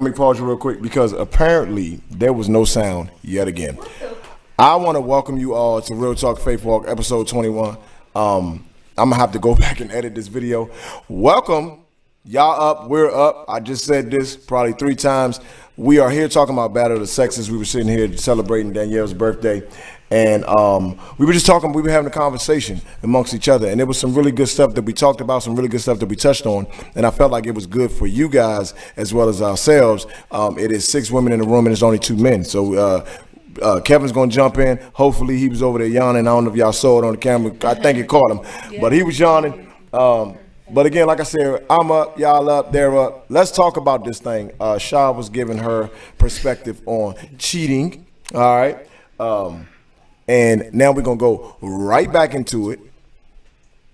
Let me pause you real quick because apparently there was no sound yet again. I want to welcome you all to Real Talk Faith Walk, episode 21. I'm going to have to go back and edit this video. Welcome. Y'all up, we're up. I just said this probably 3 times. We are here talking about Battle of the Sexes. We were sitting here celebrating Danielle's birthday. And we were just talking, we were having a conversation amongst each other. And there was some really good stuff that we talked about, some really good stuff that we touched on. And I felt like it was good for you guys as well as ourselves. It is 6 women in the room and it's only 2 men. So Kevin's going to jump in. Hopefully he was over there yawning. I don't know if y'all saw it on the camera. I think it caught him. But he was yawning. But again, like I said, I'm up, y'all up, they're up. Let's talk about this thing. Shah was giving her perspective on cheating. All right. And now we're going to go right back into it.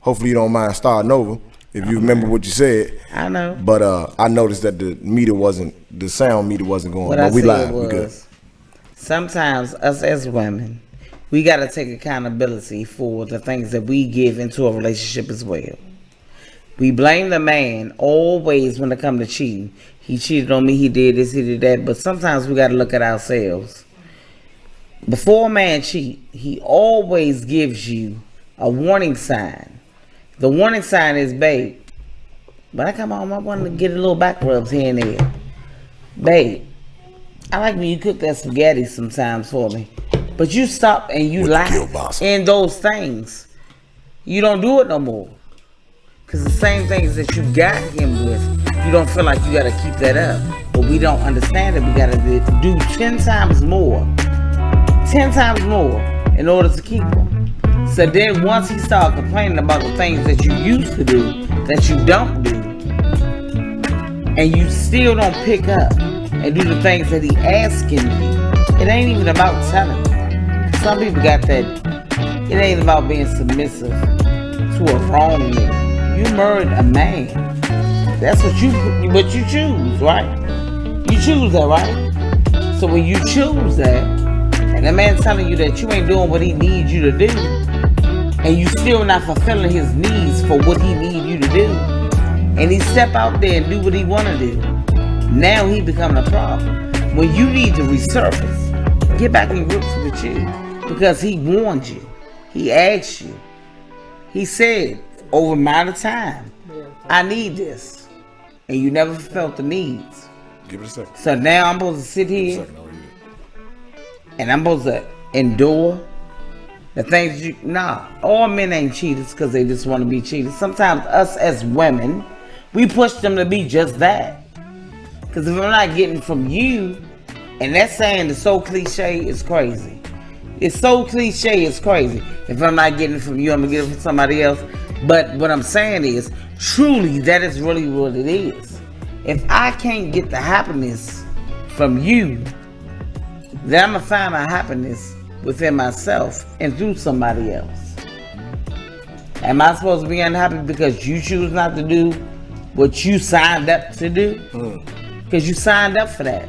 Hopefully you don't mind starting over if you remember what you said. I know. But I noticed that the sound meter wasn't going. What but I we said live. was, we good. Sometimes us as women, we got to take accountability for the things that we give into a relationship as well. We blame the man always when it comes to cheating. He cheated on me, he did this, he did that. But sometimes we got to look at ourselves. Before a man cheat, he always gives you a warning sign. The warning sign is, babe, when I come home, I want to get a little back rubs here and there. Babe, I like when you cook that spaghetti sometimes for me. But you stop and you lie in those things. You don't do it no more. Because the same things that you got him with, you don't feel like you got to keep that up. But we don't understand that we got to do 10 times more. 10 times more in order to keep him. So then once he started complaining about the things that you used to do, that you don't do, and you still don't pick up and do the things that he asking you, it ain't even about telling you. Some people got that, it ain't about being submissive to a wrong nigga. You married a man. That's what you choose, right? You choose that, right? So when you choose that, and the man telling you that you ain't doing what he needs you to do, and you still not fulfilling his needs for what he needs you to do, and he step out there and do what he want to do, now he becoming a problem. When you need to resurface, get back in grips with you, because he warned you, he asked you, he said, over a amount of time, I need this, and you never felt the needs. Give it a second. So now I'm supposed to sit here and I'm supposed to endure the things you... Nah, all men ain't cheaters because they just want to be cheaters. Sometimes us as women, we push them to be just that. Because if I'm not getting from you, and that saying is so cliche, it's crazy. It's so cliche, it's crazy. If I'm not getting it from you, I'm going to get it from somebody else. But what I'm saying is, truly, that is really what it is. If I can't get the happiness from you, then I'm going to find my happiness within myself and through somebody else. Am I supposed to be unhappy because you choose not to do what you signed up to do? Because you signed up for that.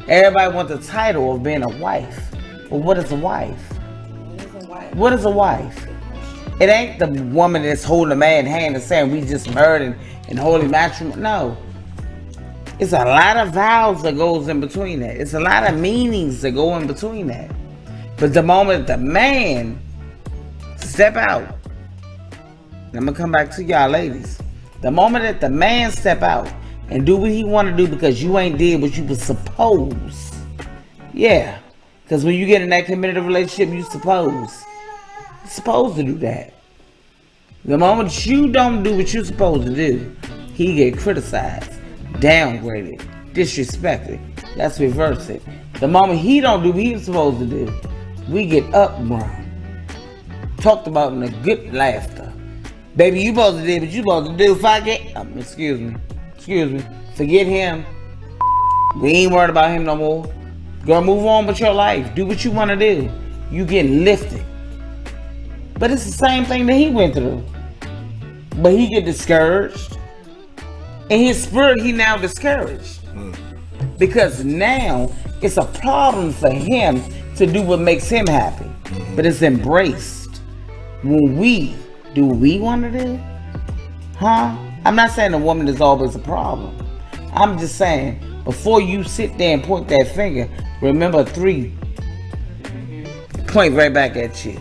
Everybody wants the title of being a wife. But what is a wife? What is a wife? It ain't the woman that's holding a man's hand and saying we just married in holy matrimony. No. It's a lot of vows that goes in between that. It's a lot of meanings that go in between that. But the moment the man step out, and I'm going to come back to y'all ladies. The moment that the man step out and do what he want to do because you ain't did what you was supposed. Yeah. Because when you get in that committed relationship, you're supposed to do that. The moment you don't do what you're supposed to do, he get criticized, downgraded, disrespected. Let's reverse it. The moment he don't do what he's supposed to do, we get upbrung. Talked about in a good laughter. Baby, you supposed to do what you supposed to do. If I get, excuse me, forget him. We ain't worried about him no more. Girl, move on with your life. Do what you want to do. You getting lifted. But it's the same thing that he went through. But he get discouraged. In his spirit, he now discouraged. Because now, it's a problem for him to do what makes him happy. But it's embraced. When we do what we want to do, I'm not saying a woman is always a problem. I'm just saying, before you sit there and point that finger, remember 3. Point right back at you.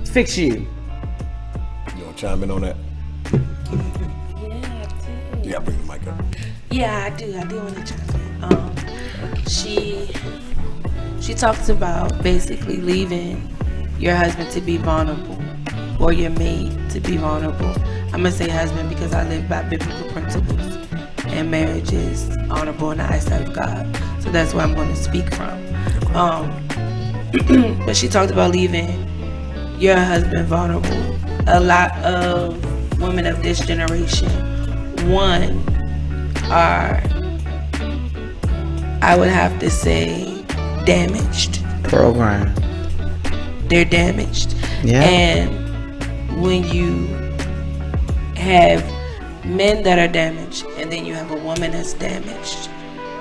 Fix you. You want to chime in on that? Yeah, I do. Yeah, bring the mic up. Yeah, I do. I do want to chime in. She talks about basically leaving your husband to be vulnerable, or your mate to be vulnerable. I'm gonna say husband because I live by biblical principles, and marriage is honorable in the eyesight of God. So that's where I'm going to speak from. But she talked about leaving your husband vulnerable. A lot of women of this generation, one, are, I would have to say, damaged. Program. They're damaged. Yeah. And when you have men that are damaged, and then you have a woman that's damaged,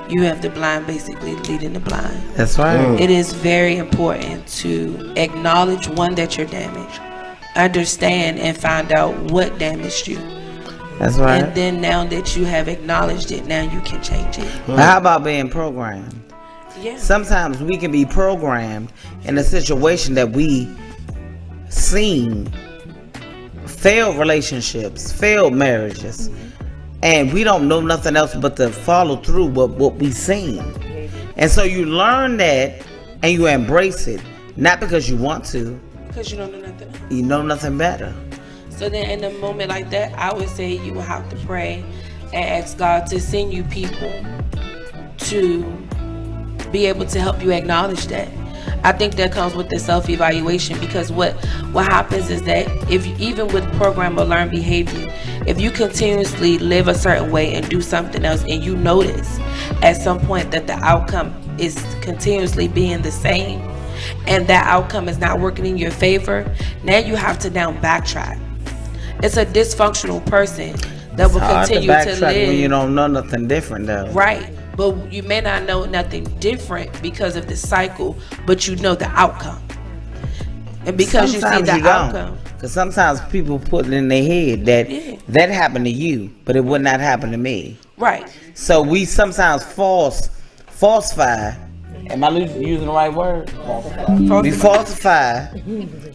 you have the blind basically leading the blind. That's right. It is very important to acknowledge, one, that you're damaged, understand and find out what damaged you. That's right. And then now that you have acknowledged it, now you can change it. But how about being programmed? Yeah. Sometimes we can be programmed in a situation that we seen failed relationships, failed marriages, and we don't know nothing else but to follow through with what we seen. And so you learn that and you embrace it, not because you want to, Because you don't know nothing else. you know nothing better. So then in a moment like that, I would say you will have to pray and ask God to send you people to be able to help you acknowledge that. I think that comes with the self-evaluation, because what happens is that if you, even with program or learned behavior, if you continuously live a certain way and do something else, and you notice at some point that the outcome is continuously being the same, and that outcome is not working in your favor, now you have to now backtrack. It's a dysfunctional person that will continue to backtrack live. when you don't know nothing different, though. Right. But you may not know nothing different because of the cycle, but you know the outcome. And because Sometimes you see the don't. outcome. Because sometimes people put it in their head that Yeah. that happened to you, but it would not happen to me. Right. So we sometimes falsify. Am I using the right word? We falsify,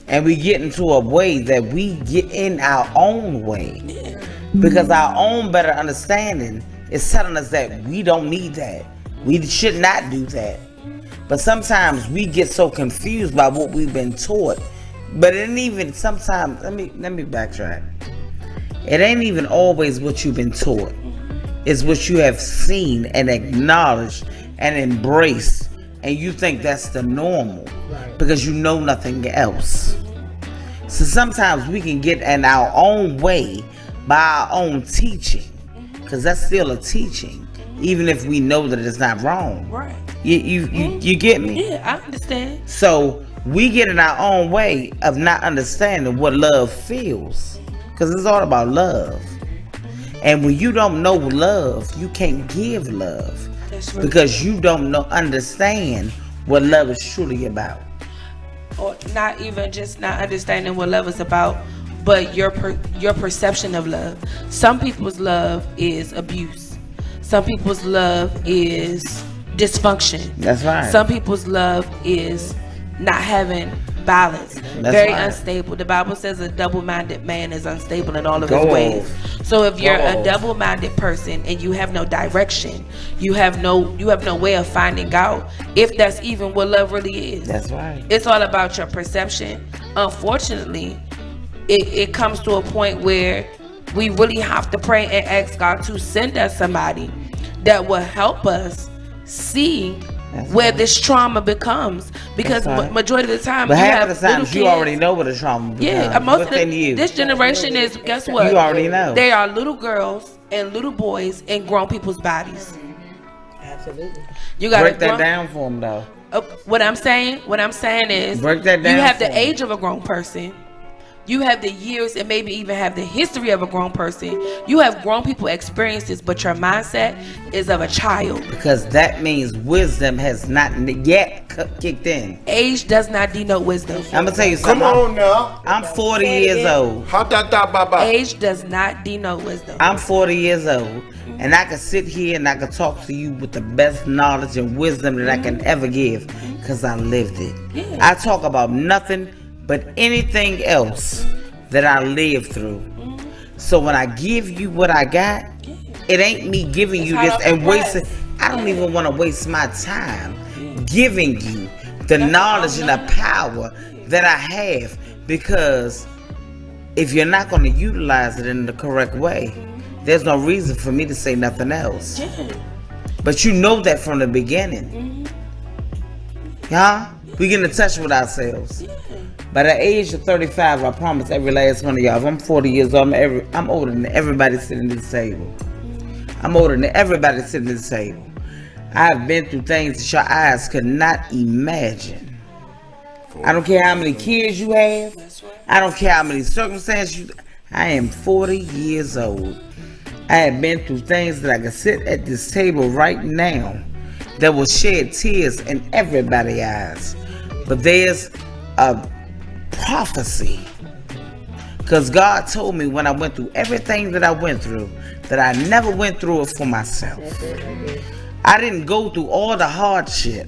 and we get into a way that we get in our own way. Because our own better understanding is telling us that we don't need that. We should not do that. But sometimes we get so confused by what we've been taught. But it ain't even sometimes, let me backtrack. It ain't even always what you've been taught. It's what you have seen and acknowledged and embraced. And you think that's the normal because you know nothing else. So sometimes we can get in our own way by our own teaching, because that's still a teaching, even if we know that it's not wrong. Right. You get me? Yeah, I understand. So we get in our own way of not understanding what love feels, because it's all about love. And when you don't know love, you can't give love. That's right. Because you don't understand what love is truly about. Or not even just not understanding what love is about, but your perception of love. Some people's love is abuse. Some people's love is dysfunction. That's right. Some people's love is not having balance. That's very right. unstable. The Bible says a double-minded man is unstable in all of Go his ways. off. So if you're Go a off. double-minded person and you have no direction, you have no way of finding out if that's even what love really is. That's right. It's all about your perception. Unfortunately, it comes to a point where we really have to pray and ask God to send us somebody that will help us see where this trauma becomes. Because That's right. majority of the time, But you half have of the times little you already kids. know what a trauma becomes. Yeah, most of within you. this generation is, guess what? You already know. They are little girls and little boys in grown people's bodies. Absolutely. You got Break that down for them, though. What I'm saying is, Break that down you have for the 'em. age of a grown person, You have the years and maybe even have the history of a grown person. You have grown people experiences, but your mindset is of a child. Because that means wisdom has not yet kicked in. Age does not denote wisdom. I'm gonna tell you something. Come on now. I'm 40 years old. Age does not denote wisdom. I'm 40 years old. And I can sit here and I can talk to you with the best knowledge and wisdom that I can ever give. Because I lived it. Yeah. I talk about nothing but anything else that I lived through. So when I give you what I got, it ain't me giving you this and wasting. I don't even want to waste my time giving you the knowledge and the power that I have, because if you're not going to utilize it in the correct way, there's no reason for me to say nothing else. But you know that from the beginning. Huh? We get in touch with ourselves. By the age of 35, I promise every last one of y'all, if I'm 40 years old, I'm older than everybody sitting at this table. I'm older than everybody sitting at this table. I've been through things that your eyes could not imagine. I don't care how many kids you have. I don't care how many circumstances you. I am 40 years old. I have been through things that I can sit at this table right now that will shed tears in everybody's eyes. But there's a prophecy, because God told me when I went through everything that I went through that I never went through it for myself. I didn't go through all the hardship.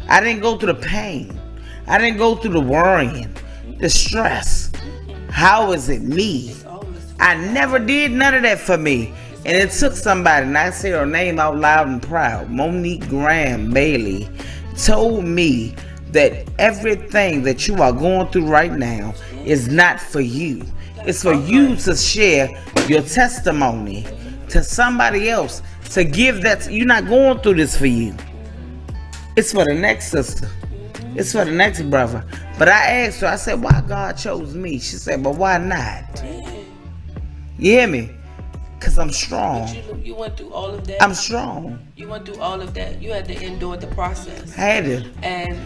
I didn't go through the pain. I didn't go through the worrying, the stress. How is it me? I never did none of that for me. And it took somebody, and I say her name out loud and proud, Monique Graham Bailey, told me that everything that you are going through right now is not for you. It's for you to share your testimony to somebody else, to give that. You're not going through this for you. It's for the next sister. It's for the next brother. But I asked her, I said, why God chose me? She said, but why not? You hear me? Because I'm strong. But you went through all of that. I'm strong. You went through all of that. You had to endure the process. I had to.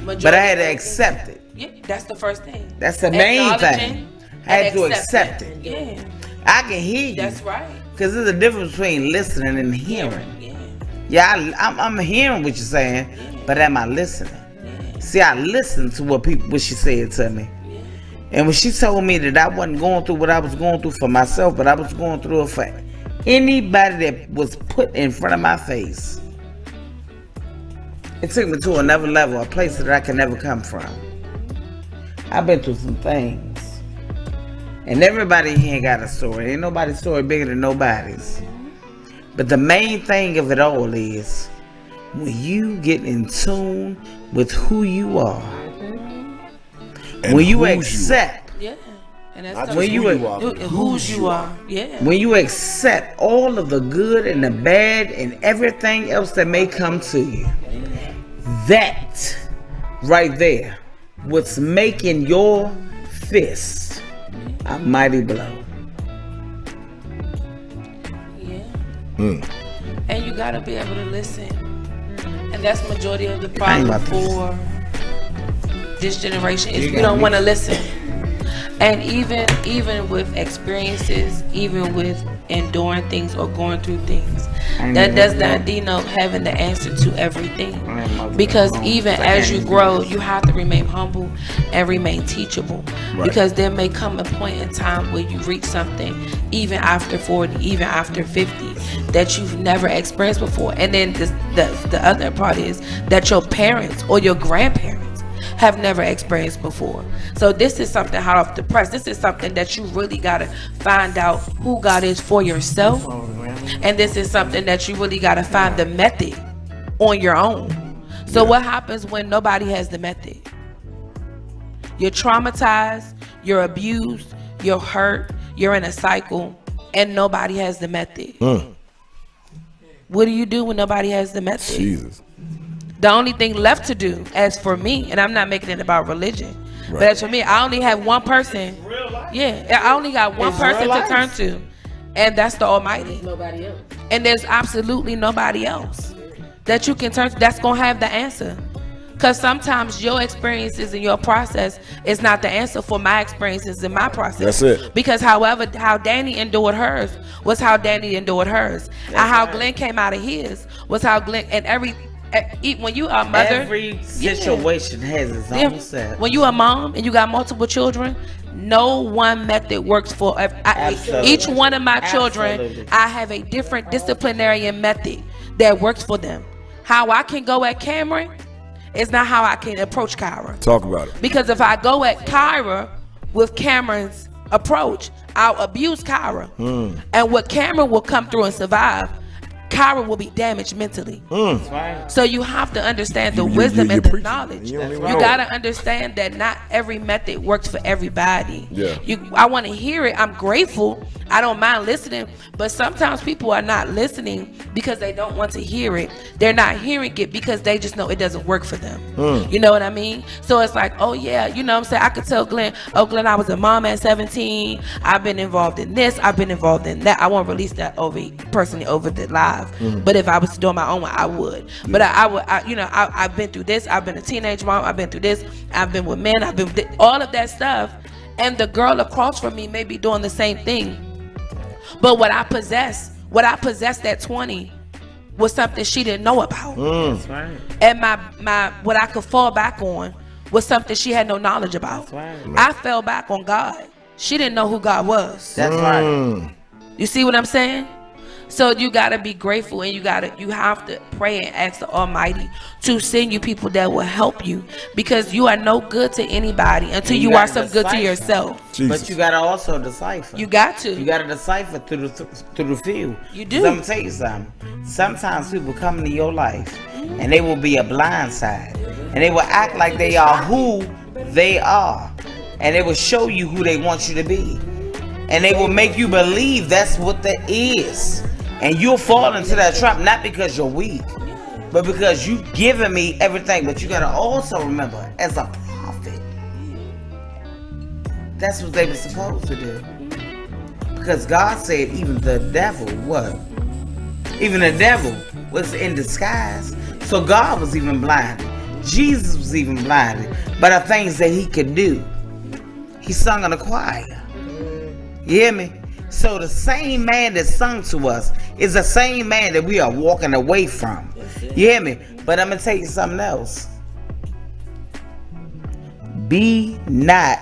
But I had to accept it. Yeah, that's the first thing. That's the main thing. I had to accept it. Yeah. I can hear you. That's right. Because there's a difference between listening and hearing. Yeah, I'm hearing what you're saying, but am I listening? See, I listened to what she said to me. And when she told me that I wasn't going through what I was going through for myself, but I was going through it for anybody that was put in front of my face, it took me to another level, a place that I can never come from. I've been through some things. And everybody here got a story. Ain't nobody's story bigger than nobody's. But the main thing of it all is when you get in tune with who you are. And when you accept. And that's when you whose you are. Yeah. When you accept all of the good and the bad and everything else that may come to you. That right there, what's making your fist a mighty blow. And you gotta be able to listen. And that's majority of the problem for this generation is we don't want to listen. And even with experiences, even with enduring things or going through things, that does not denote having the answer to everything. Because even as you grow, you have to remain humble and remain teachable. Because there may come a point in time where you reach something, even after 40, even after 50, that you've never experienced before. And then the other part is that your parents or your grandparents have never experienced before. So this is something hot off the press. This is something that you really gotta find out who God is for yourself. And this is something that you really gotta find the method on your own. So what happens when nobody has the method? You're traumatized, you're abused, you're hurt, you're in a cycle, and nobody has the method. What do you do when nobody has the method? Jesus. The only thing left to do, as for me, and I'm not making it about religion, but as for me, I only have one person. Yeah, I only got one person to turn to, and that's the Almighty. Nobody else. And there's absolutely nobody else that you can turn to that's gonna have the answer. Because sometimes your experiences and your process is not the answer for my experiences and my process. That's it. Because however, how Danny endured hers was how Danny endured hers. And how Glenn came out of his was how Glenn, and when you are a mother, every situation has its own set. When you are a mom and you got multiple children, no one method works for each one of my children. I have a different disciplinarian method that works for them. How I can go at Cameron is not how I can approach Kyra. Talk about it. Because if I go at Kyra with Cameron's approach, I'll abuse Kyra. And what Cameron will come through and survive, Kyra will be damaged mentally. So you have to understand the wisdom and the knowledge. You got to understand that not every method works for everybody. I want to hear it. I'm grateful. I don't mind listening. But sometimes people are not listening because they don't want to hear it. They're not hearing it because they just know it doesn't work for them. You know what I mean? So it's like, oh yeah, you know what I'm saying? I could tell Glenn, oh Glenn, I was a mom at 17. I've been involved in this. I've been involved in that. I won't release that personally over the live. But if I was to do my own one, I would. But I've been through this. I've been a teenage mom. I've been through this. I've been with men. I've been with all of that stuff. And the girl across from me may be doing the same thing. But what I possessed at 20 was something she didn't know about. That's right. And my what I could fall back on was something she had no knowledge about. That's right. I fell back on God. She didn't know who God was. That's right. You see what I'm saying? So you gotta be grateful, and you have to pray and ask the Almighty to send you people that will help you, because you are no good to anybody until you are some good to yourself. Jesus. But you gotta also decipher. You got to. You gotta decipher through the few. You do. I'm gonna tell you something. Sometimes people come into your life and they will be a blind side, and they will act like they are who they are, and they will show you who they want you to be, and they will make you believe that's what that is. And you'll fall into that trap, not because you're weak, but because you've given me everything. But you gotta also remember, as a prophet, that's what they were supposed to do. Because God said even the devil was in disguise. So God was even blinded. Jesus was even blinded by the things that he could do. He sung in a choir. You hear me? So the same man that sung to us is the same man that we are walking away from. You hear me? But I'm going to tell you something else. Be not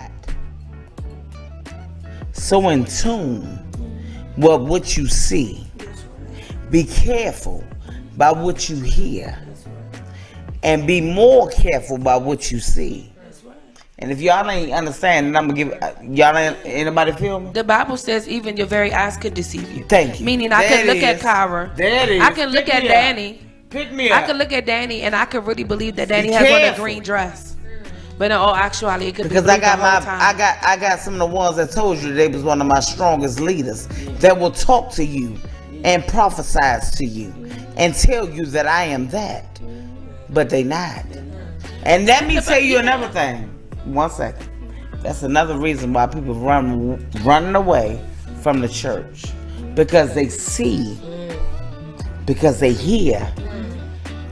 so in tune with what you see. Be careful by what you hear. And be more careful by what you see. And if y'all ain't understanding, I'm gonna give y'all. Anybody feel me? The Bible says even your very eyes could deceive you. Thank you. Meaning, I can look at Kyra. There it is. I can look at Danny. Pick me up. I can look at Danny, and I could really believe that Danny has on a green dress. But in all actuality, it could because be I got some of the ones that told you they was one of my strongest leaders that will talk to you and prophesize to you and tell you that I am that, but they not. And let me tell you another thing. 1 second. That's another reason why people running away from the church, because they see, because they hear.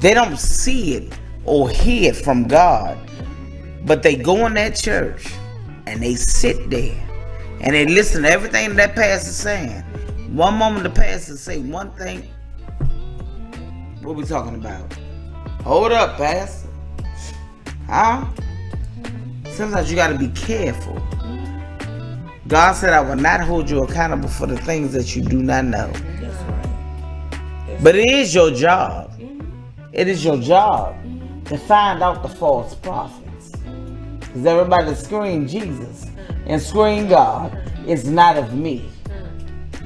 They don't see it or hear it from God, but they go in that church and they sit there and they listen to everything that pastor's saying. One moment the pastor say one thing. What we talking about? Hold up, pastor. Huh? Sometimes you got to be careful. God said, I will not hold you accountable for the things that you do not know. That's right. But it is your job. It is your job to find out the false prophets. Because everybody that scream Jesus and scream God is not of me.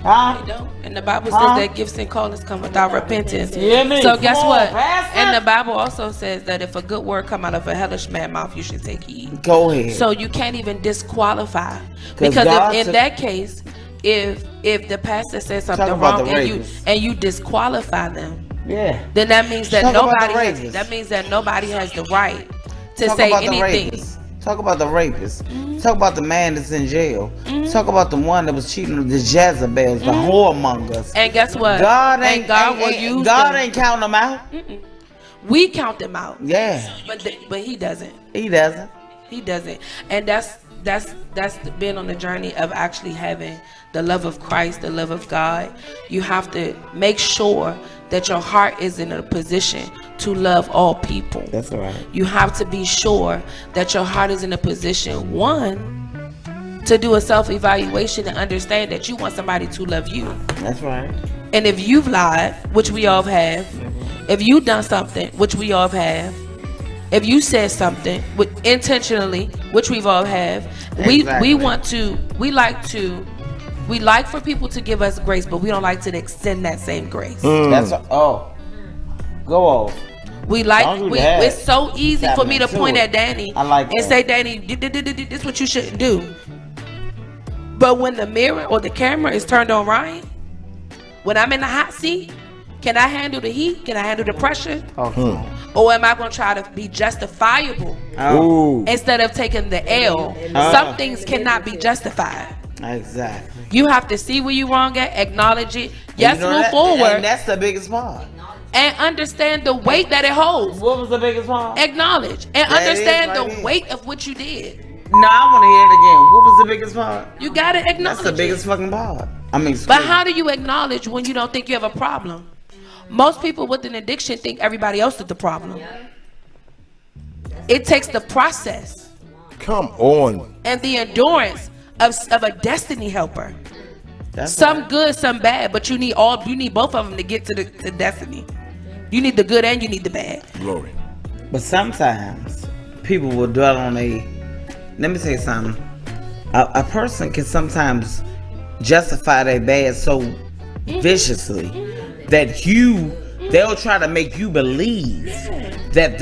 Huh? They don't. And the Bible says that gifts and callings come without repentance. Yeah, so guess what? Pastor. And the Bible also says that if a good word come out of a hellish man's mouth, you should take heed. Go ahead. So you can't even disqualify, because in that case, if the pastor says something wrong and you disqualify them, then that means that nobody has the right to say anything. Talk about the rapist. Talk about the man that's in jail. Talk about the one that was cheating with the Jezebels, the whoremongers. And guess what? God ain't counting them out. We count them out. Yeah. But he doesn't. He doesn't. He doesn't. And that's been on the journey of actually having the love of Christ, the love of God. You have to make sure that your heart is in a position to love all people. That's right. You have to be sure that your heart is in a position, one, to do a self-evaluation and understand that you want somebody to love you. That's right. And if you've lied, which we all have, if you've done something, which we all have, if you said something intentionally, which we've all have, Exactly. we like for people to give us grace, but we don't like to extend that same grace. That's go off. It's so easy for me to point at Danny and say, Danny, this is what you shouldn't do. But when the mirror or the camera is turned on Ryan, when I'm in the hot seat, can I handle the heat? Can I handle the pressure? Or am I going to try to be justifiable instead of taking the L? Some things cannot be justified. Exactly. You have to see where you're wrong at, acknowledge it. Yes, move forward. And that's the biggest part. And understand the weight that it holds. What was the biggest part? Acknowledge and understand the weight of what you did. No, I want to hear it again. What was the biggest part? You gotta acknowledge. That's the biggest fucking part. But how do you acknowledge when you don't think you have a problem? Most people with an addiction think everybody else is the problem. It takes the process. Come on. And the endurance of a destiny helper. That's some right. Good, some bad, but you need both of them to get to the destiny. You need the good and you need the bad. Glory. But sometimes people will dwell on let me say something. A person can sometimes justify their bad so viciously that they'll try to make you believe that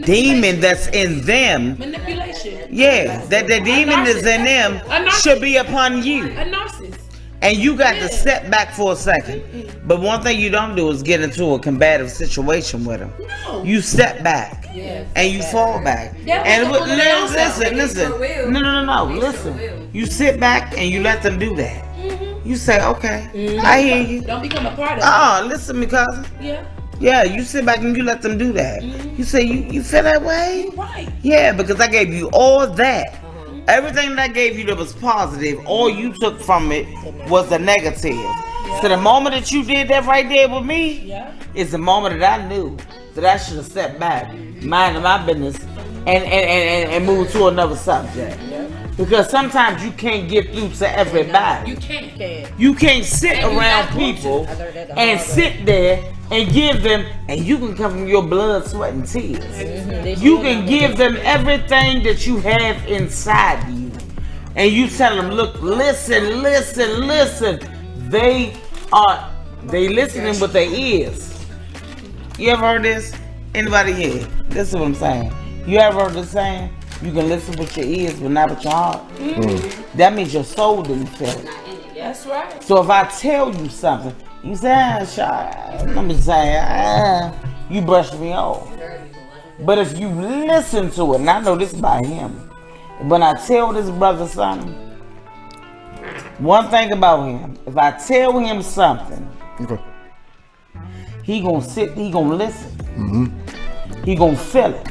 demon that's in them, manipulation. Yeah, that the demon that's in them should be upon you. A narcissist. And you got to step back for a second. But one thing you don't do is get into a combative situation with them. No. You step back and you fall back. And listen. No. Listen. You sit back and you let them do that. You say, okay, I hear you. Don't become a part of it. Listen to me, cousin. Yeah, you sit back and you let them do that. You say, you feel that way? Right. Yeah, because I gave you all that. Everything that I gave you that was positive, all you took from it was the negative. So the moment that you did that right there with me is the moment that I knew that I should have stepped back, minded my business, and moved to another subject. Because sometimes you can't get through to everybody. You can't. You can't sit around people and sit there and give them, and you can come from your blood, sweat, and tears. You can give them everything that you have inside you. And you tell them, look, listen. They listening with their ears. You ever heard this? Anybody here? This is what I'm saying. You ever heard this saying? You can listen with your ears, but not with your heart. That means your soul didn't feel it. That's right. So if I tell you something, you say, let me say, you brush me off. But if you listen to it, and I know this by him, when I tell this brother something, one thing about him, if I tell him something, he gonna sit, he gonna listen. He gonna feel it.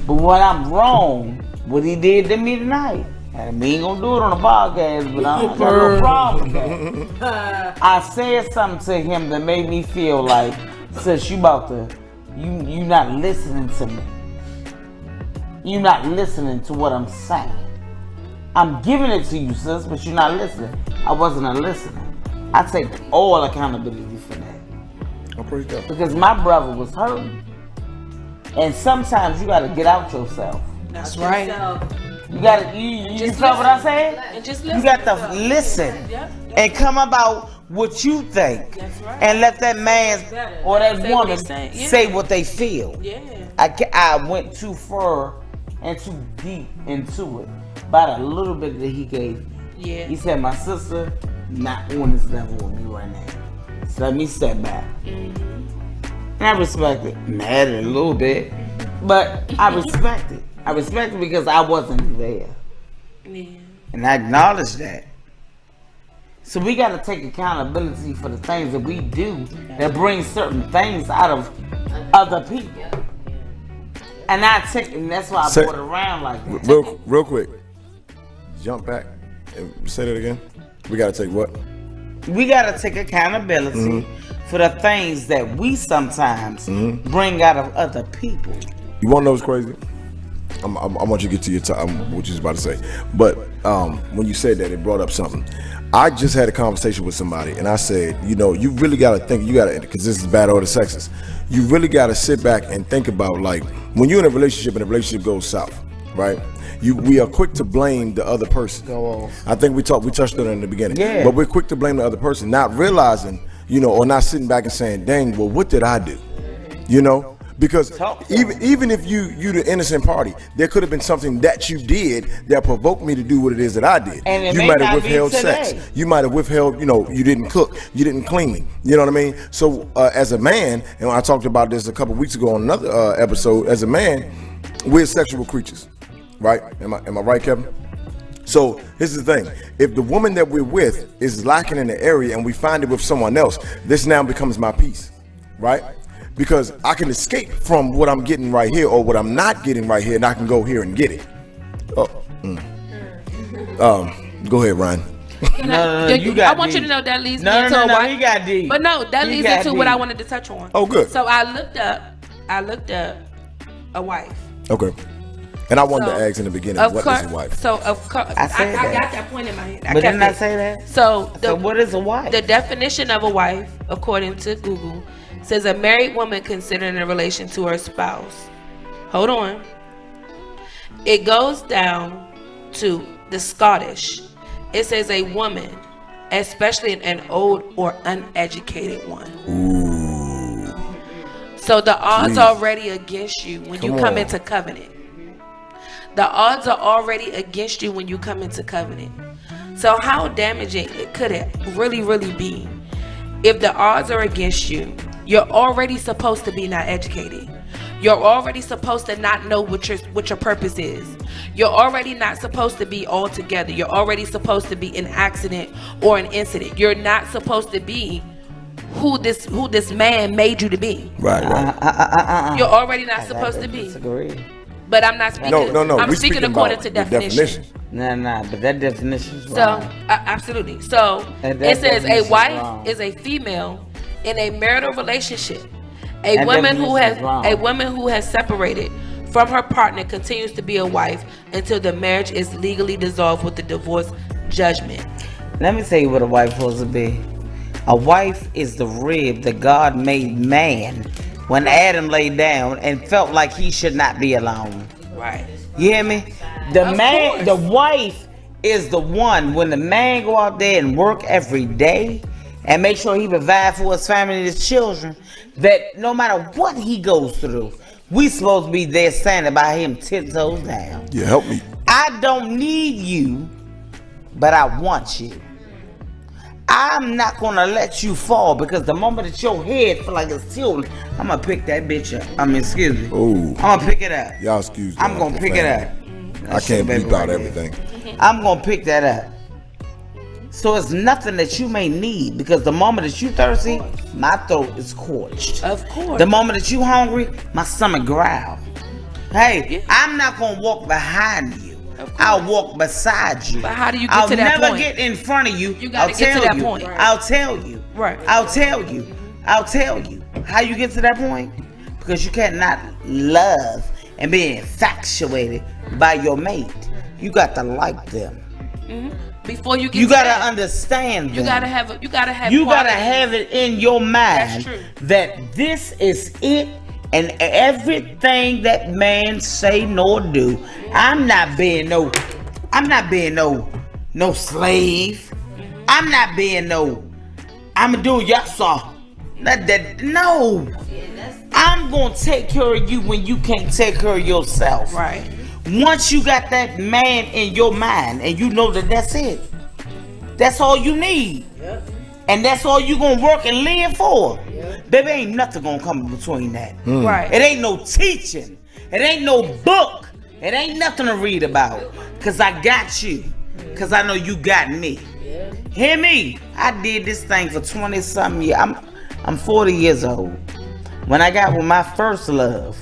But when I'm wrong, what he did to me tonight, and we ain't gonna do it on the podcast, but I don't have no problem with that. I said something to him that made me feel like, sis, you not listening to me. You not listening to what I'm saying. I'm giving it to you, sis, but you're not listening. I wasn't a listener. I take all accountability for that. I'll praise God. Because my brother was hurting. And sometimes you gotta get out yourself. That's right. You gotta, you feel what I said? And just listen. You got to listen and come about what you think. That's right. And let that man or that woman say what they feel. I went too far and too deep into it by the little bit that he gave me. He said, my sister not on this level with me right now. So let me step back. And I respect it. Mad a little bit. But I respect it. I respect it because I wasn't there. And I acknowledge that. So we got to take accountability for the things that we do that bring certain things out of other people. And that's why I brought it around like that. Real quick. Jump back and say that again. We gotta take what? We gotta take accountability for the things that we sometimes bring out of other people. You wanna know what's crazy? I want you to get to your time, what you was about to say. But when you said that, it brought up something. I just had a conversation with somebody, and I said, you know, you really got to think, because this is bad order sexist, you really got to sit back and think about, like, when you're in a relationship and the relationship goes south, right? We are quick to blame the other person. Go off. I think we touched on it in the beginning. Yeah. But we're quick to blame the other person, not realizing, you know, or not sitting back and saying, dang, well, what did I do? You know? Because even if you the innocent party, there could have been something that you did that provoked me to do what it is that I did. And you might have withheld sex. You might have withheld, you know, you didn't cook, you didn't clean. You know what I mean? So as a man, and I talked about this a couple weeks ago on another episode, as a man, we're sexual creatures, right? Am I right, Kevin? So here's the thing. If the woman that we're with is lacking in the area and we find it with someone else, this now becomes my piece, right? Because I can escape from what I'm getting right here or what I'm not getting right here, and I can go here and get it. Go ahead, Ryan. I want you to know that leads me into a wife. You got deep. But no, that leads into what I wanted to touch on. Oh, good. So I looked up a wife. Okay. And I wanted to ask in the beginning, what is a wife? So of course, I got that point in my head. But didn't I say that? So what is a wife? The definition of a wife, according to Google, says a married woman considered in a relation to her spouse. Hold on. It goes down to the Scottish. It says a woman, especially an old or uneducated one. Ooh. So the odds are already against you when you come into covenant. The odds are already against you when you come into covenant. So how damaging could it really, really be if the odds are against you? You're already supposed to be not educated. You're already supposed to not know what your purpose is. You're already not supposed to be all together. You're already supposed to be an accident or an incident. You're not supposed to be who this man made you to be. Right. You're already not supposed to be. Disagree. But I'm not speaking. No. I'm speaking according to definition. Nah, but that definition is wrong. So absolutely. So it says a wife is a female in a marital relationship. A woman who has separated from her partner continues to be a wife until the marriage is legally dissolved with the divorce judgment. Let me tell you what a wife was to be. A wife is the rib that God made man when Adam laid down and felt like he should not be alone. Right. You hear me? The wife is the one when the man go out there and work every day and make sure he provide for his family and his children, that no matter what he goes through, we supposed to be there standing by him 10 toes down. Yeah, help me. I don't need you, but I want you. I'm not gonna let you fall, because the moment that your head feel like it's tilting, I'm gonna pick that bitch up. Excuse me. Oh. I'm gonna pick it up. Y'all excuse me. I'm gonna pick it up. I can't bleep out everything. I'm gonna pick that up. So it's nothing that you may need, because the moment that you thirsty, my throat is scorched. Of course. The moment that you hungry, my stomach growl. Hey, I'm not gonna walk behind you. I'll walk beside you. But how do you get to that point? I'll never get in front of you. You gotta get to that point. I'll tell you. Right. I'll tell you. How you get to that point? Because you cannot love and be infatuated by your mate. You got to like them. Mm-hmm. Before you get you to gotta that, understand them. You gotta have it in your mind that this is it, and everything that man say nor do. I'm not being no slave. I'm not being I'm gonna do yassa. No. I'm gonna take care of you when you can't take care of yourself. Right. Once you got that man in your mind and you know that that's it, that's all you need. Yep. And that's all you gonna work and live for. Yep. Baby, ain't nothing gonna come between that. Right. It ain't no teaching. It ain't no book. It ain't nothing to read about. Cause I got you. Cause I know you got me. Yeah. Hear me? I did this thing for 20 something years. I'm 40 years old. When I got with my first love,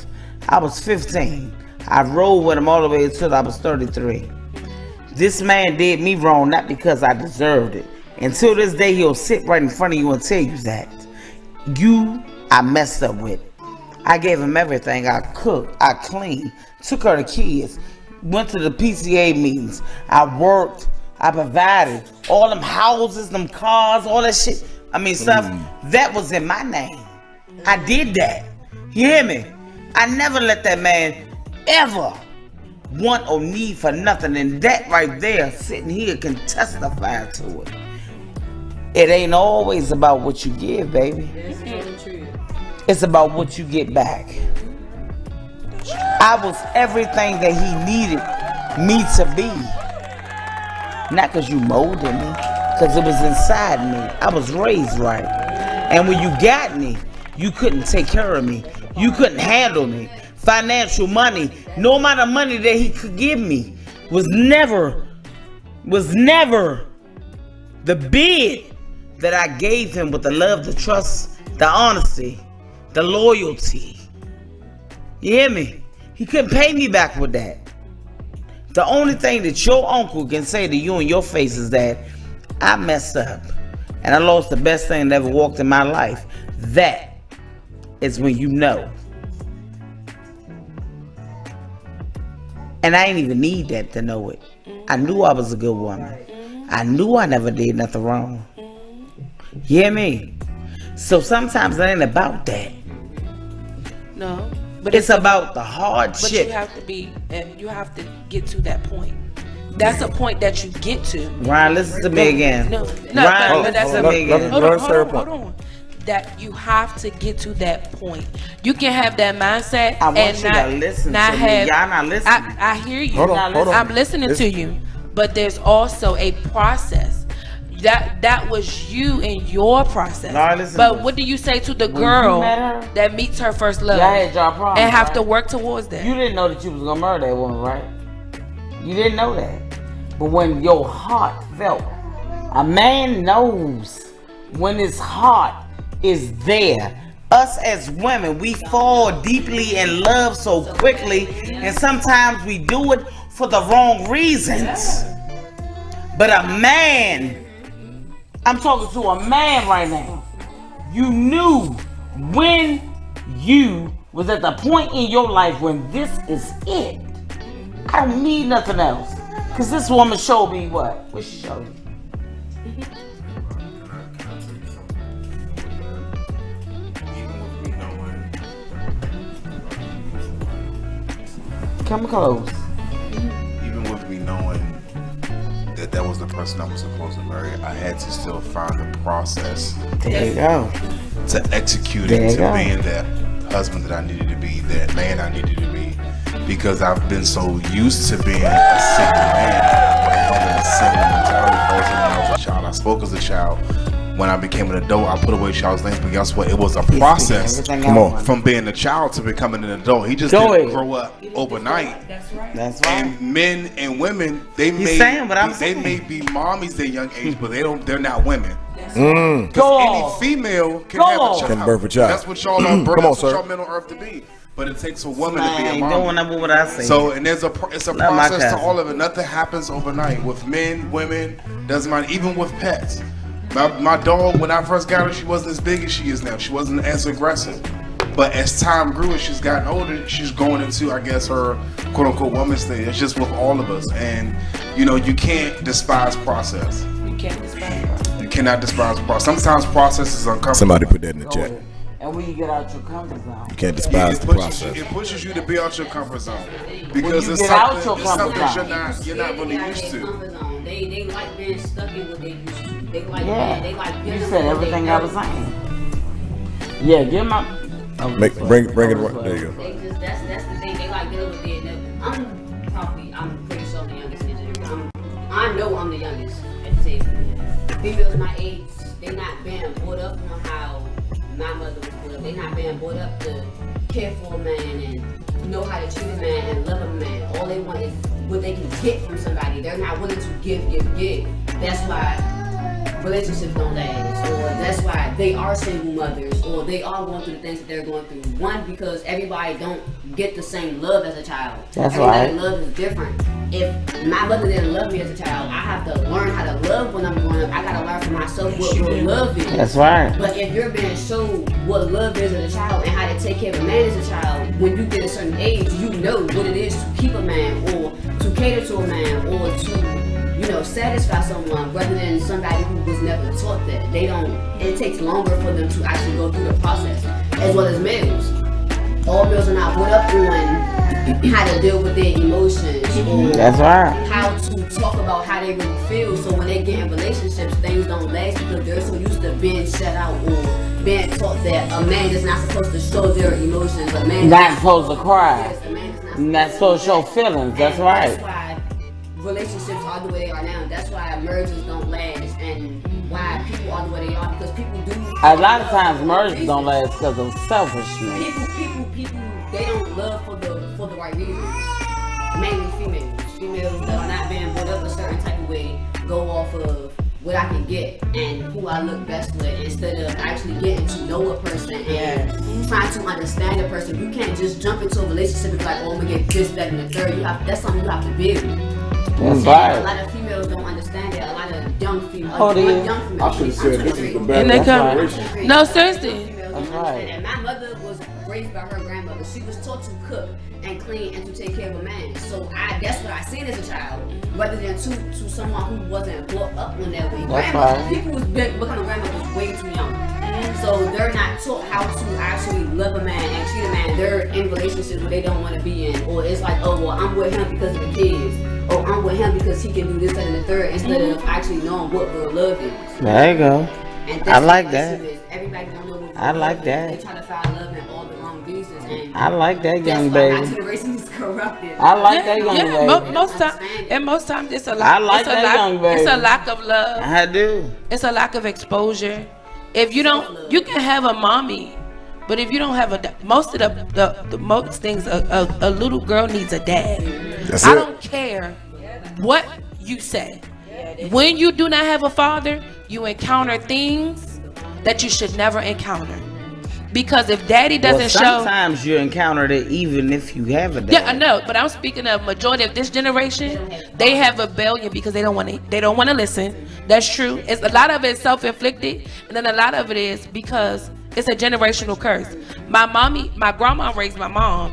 I was 15. I rode with him all the way until I was 33. This man did me wrong, not because I deserved it. Until this day, he'll sit right in front of you and tell you that. I messed up with. I gave him everything. I cooked, I cleaned, took her to kids, went to the PCA meetings. I worked, I provided. All them houses, them cars, all that shit. I mean, stuff that was in my name. I did that. You hear me? I never let that man ever want or need for nothing. And that right there, sitting here, can testify to it. It ain't always about what you give, baby. That's totally true. It's about what you get back. I was everything that he needed me to be. Not because you molded me, because it was inside me. I was raised right. And when you got me, you couldn't take care of me. You couldn't handle me. Financial money, no amount of money that he could give me was never the bid that I gave him with the love, the trust, the honesty, the loyalty. You hear me? He couldn't pay me back with that. The only thing that your uncle can say to you in your face is that I messed up and I lost the best thing that ever walked in my life. That is when you know. And I ain't even need that to know it. I knew I was a good woman. I knew I never did nothing wrong. You hear me? So sometimes it ain't about that. No. But it's about the hardship. But you have to be, and you have to get to that point. That's a point that you get to. Ryan, listen to me again. No, Ryan, but that's listen to me again. Hold on. That you have to get to that point. You can have that mindset I want and you not, to listen not to have. me. Y'all not listening. I hear you. Hold on. I'm listening to you. But there's also a process. That was you in your process. But what do you say to the girl that meets her first love had y'all problems, and have to work towards that? You didn't know that you was gonna murder that woman, right? You didn't know that. But when your heart felt, a man knows when his heart is there. Us as women, we fall deeply in love so quickly, and sometimes we do it for the wrong reasons. But a man, I'm talking to a man right now. You knew when you was at the point in your life when this is it. I don't need nothing else. Cause this woman showed me what? What she showed you? Come close. Even with me knowing that was the person I was supposed to marry, I had to still find the process. There you go. To execute it, to being that husband that I needed to be, that man I needed to be. Because I've been so used to being a single man, having a single mentality. When I was a child, I spoke as a child. When I became an adult, I put away child's names, but guess what? It was a process from being a child to becoming an adult. He just didn't grow up overnight. That's right. That's right. And men and women, they may be mommies at a young age, but they're not women. Because any female can have a child. Can birth a child. That's what y'all on birth. That's what y'all meant on earth to be. But it takes a woman to be a mom. So, and it's a process to all of it. Nothing happens overnight with men, women, doesn't matter. Even with pets. My dog, when I first got her, she wasn't as big as she is now. She wasn't as aggressive. But as time grew and she's gotten older, she's going into, I guess, her quote unquote woman's thing. It's just with all of us. And, you can't despise process. You can't despise process. You cannot despise process. Sometimes process is uncomfortable. Somebody put that in the chat. And when you get out your comfort zone, you can't despise the process. It pushes you to be out your comfort zone because it's something you're not really used to. They like being stuck in what they used to. They like you said everything I was saying. Yeah, get my bring it right there. You go. That's the thing. They like dealing with it. I'm pretty sure the youngest in I know I'm the youngest at the table. Females my age, they not being brought up on how my mother was brought up. They not being brought up to care for a man and know how to treat a man and love a man. All they want is what they can get from somebody. They're not willing to give. That's why relationships don't last. Or that's why they are single mothers, or they are going through the things that they're going through. One, because everybody don't get the same love as a child. That's right. Everybody's love is different. If my mother didn't love me as a child, I have to learn how to love when I'm growing up. I gotta learn for myself what real love is. That's right. But if you're being shown what love is as a child and how to take care of a man as a child, when you get a certain age, you know what it is to keep a man, or to cater to a man, or to, you know, satisfy someone, rather than somebody who was never taught that. They don't. It takes longer for them to actually go through the process, as well as males. All males are not brought up on how to deal with their emotions, or that's right, how to talk about how they really feel. So when they get in relationships, things don't last because they're so used to being shut out, or being taught that a man is not supposed to show their emotions. A man not supposed to cry. Yes, a man is not supposed to show feelings. That's right. That's why relationships are the way they are now. That's why marriages don't last, and why people are the way they are, because people do. A lot of times marriages don't last because of selfishness. People, they don't love for the right reasons. Mainly females. Females that are not being brought up a certain type of way go off of what I can get and who I look best with, instead of actually getting to know a person and trying to understand a person. You can't just jump into a relationship and be like, oh, I'm gonna get this, that, and the third. That's something you have to build. That's right. A lot of females don't understand that. A lot of young females. Oh, young females. I should have said this is the best. And they come. No, seriously. That's right. And my mother was raised by her grandmother. She was taught to cook and clean and to take care of a man. So that's what I seen as a child, rather than to someone who wasn't brought up on that way. People who's becoming grandmothers way too young. So they're not taught how to actually love a man and treat a man. They're in relationships where they don't want to be in, or it's like, oh well, I'm with him because of the kids, or I'm with him because he can do this, that, and the third, instead of actually knowing what real love is. There you go. And I like that. Everybody don't know what I like that. They try to find love in all the wrong reasons. And I like that young baby. baby. My generation is corrupted. I like that young baby. Most times it's a lack. I like that young baby. It's a lack of love. I do. It's a lack of exposure. If you don't, you can have a mommy, but if you don't have most things, a little girl needs a dad. I don't care what you say. When you do not have a father, you encounter things that you should never encounter. Because if daddy doesn't sometimes you encounter it even if you have a dad. Yeah, I know, but I'm speaking of majority of this generation. They have rebellion because they don't want to listen. That's true. It's a lot of it is self-inflicted, and then a lot of it is because it's a generational curse. My grandma raised my mom,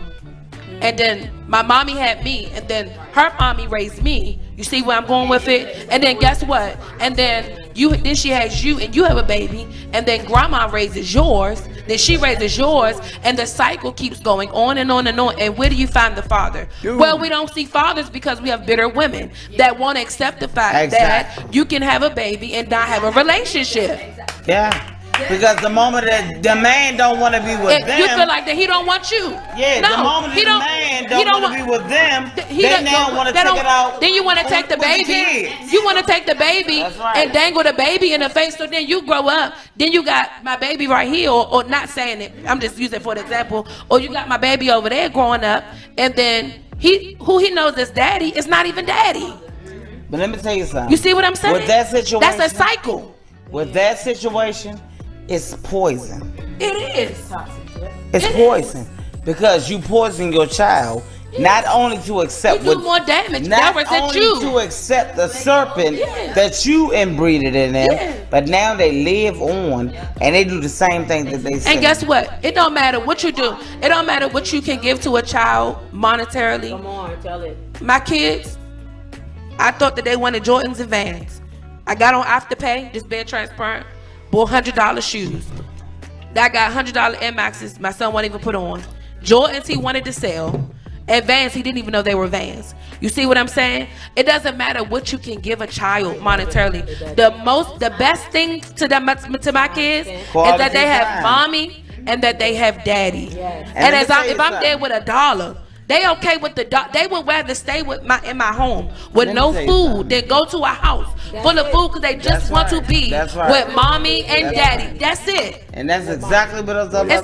and then my mommy had me, and then her mommy raised me. You see where I'm going with it? And then guess what? And then she has you, and you have a baby, and then grandma raises yours, then she raises yours, and the cycle keeps going on and on and on. And where do you find the father? Well, we don't see fathers because we have bitter women that won't accept the fact that you can have a baby and not have a relationship. Yeah. Because the moment that the man don't want to be with them, you feel like that he don't want you. Yeah, the moment that the man don't want to be with them, they now want to take it out. Then you want to take the baby. You want to take the baby and dangle the baby in the face. So then you grow up. Then you got my baby right here, or not saying it. I'm just using it for an example. Or you got my baby over there growing up, and then who he knows as daddy is not even daddy. But let me tell you something. You see what I'm saying? With that situation, that's a cycle. With that situation, it's poison. It is. It's poison because you poison your child. Not only to accept you do more damage. Not only to accept the serpent that you inbreeded in them, but now they live on and they do the same thing that they say. And guess what? It don't matter what you do. It don't matter what you can give to a child monetarily. Come on, tell it. My kids, I thought that they wanted Jordans and Vans. I got on Afterpay, just being transparent. Bought $100 shoes. I got $100 Air Maxes. My son won't even put on. Jordans he wanted to sell, and Vans he didn't even know they were Vans. You see what I'm saying? It doesn't matter what you can give a child monetarily. The best thing to my kids is that they have mommy and that they have daddy. And if I'm there with $1, they okay with they would rather stay in my home with no food than go to a house full of food because they just want to be with mommy and daddy. That's it. And that's exactly what I was talking about.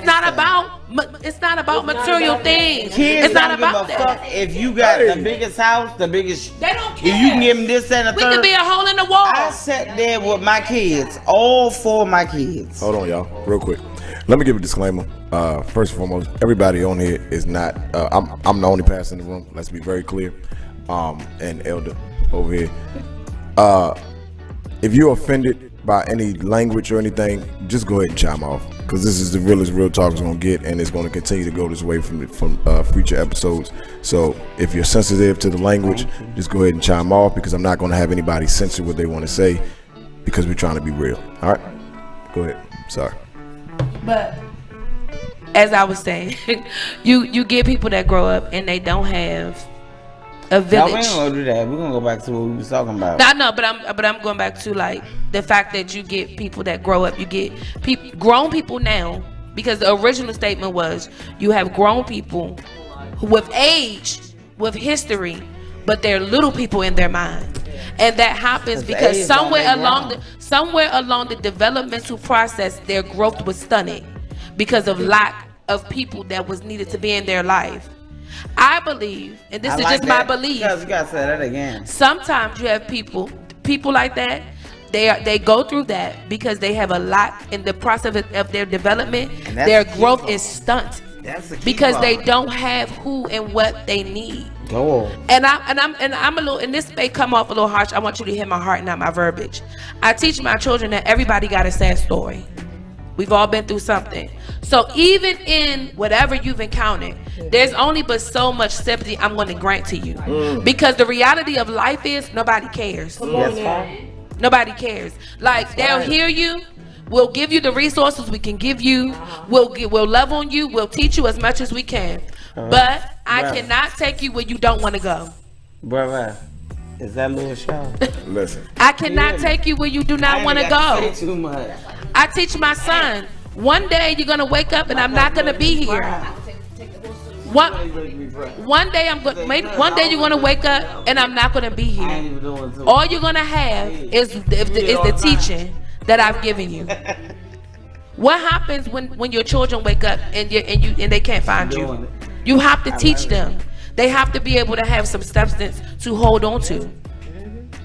It's not about material things. Kids it's not about that. If you got the biggest house, the biggest, they don't care. If you can give them this and a third, we could be a hole in the wall. I sat there with my kids, all 4 of my kids. Hold on, y'all, real quick. Let me give a disclaimer. First and foremost, everybody on here is not. I'm the only pastor in the room. Let's be very clear. And Elder over here. If you're offended by any language or anything, just go ahead and chime off, because this is the realest real talk is gonna get, and it's gonna continue to go this way from future episodes. So if you're sensitive to the language, just go ahead and chime off, because I'm not gonna have anybody censor what they want to say, because we're trying to be real. All right, go ahead. Sorry. But as I was saying, you get people that grow up and they don't have a village. No, we ain't gonna do that. We're gonna go back to what we was talking about. I know, but I'm going back to like the fact that you get people that grow up. You get grown people now, because the original statement was you have grown people who with age, with history, but they're little people in their mind. And that happens because somewhere along the developmental process, their growth was stunted because of lack of people that was needed to be in their life. I believe, and this is just my belief. You gotta say that again. Sometimes you have people like that. They go through that because they have a lack in the process of their development. Their growth is stunted because they don't have who and what they need. Oh. And I'm a little, and this may come off a little harsh. I want you to hear my heart, not my verbiage. I teach my children that everybody got a sad story. We've all been through something. So even in whatever you've encountered, there's only but so much sympathy I'm going to grant to you. Because the reality of life is nobody cares. Nobody cares. Like, they'll hear you. We'll give you the resources we can give you. We'll love on you. We'll teach you as much as we can. But I cannot take you where you don't want to go. Brother, is that little show? Listen. I cannot take you where you do not want to go. Say too much. I teach my son, one day you're gonna wake up and I'm not gonna be here. One day you're gonna wake up and I'm not gonna be here. All you're gonna have is the teaching that I've given you. What happens when your children wake up and they can't find you? You have to teach them. They have to be able to have some substance to hold on to.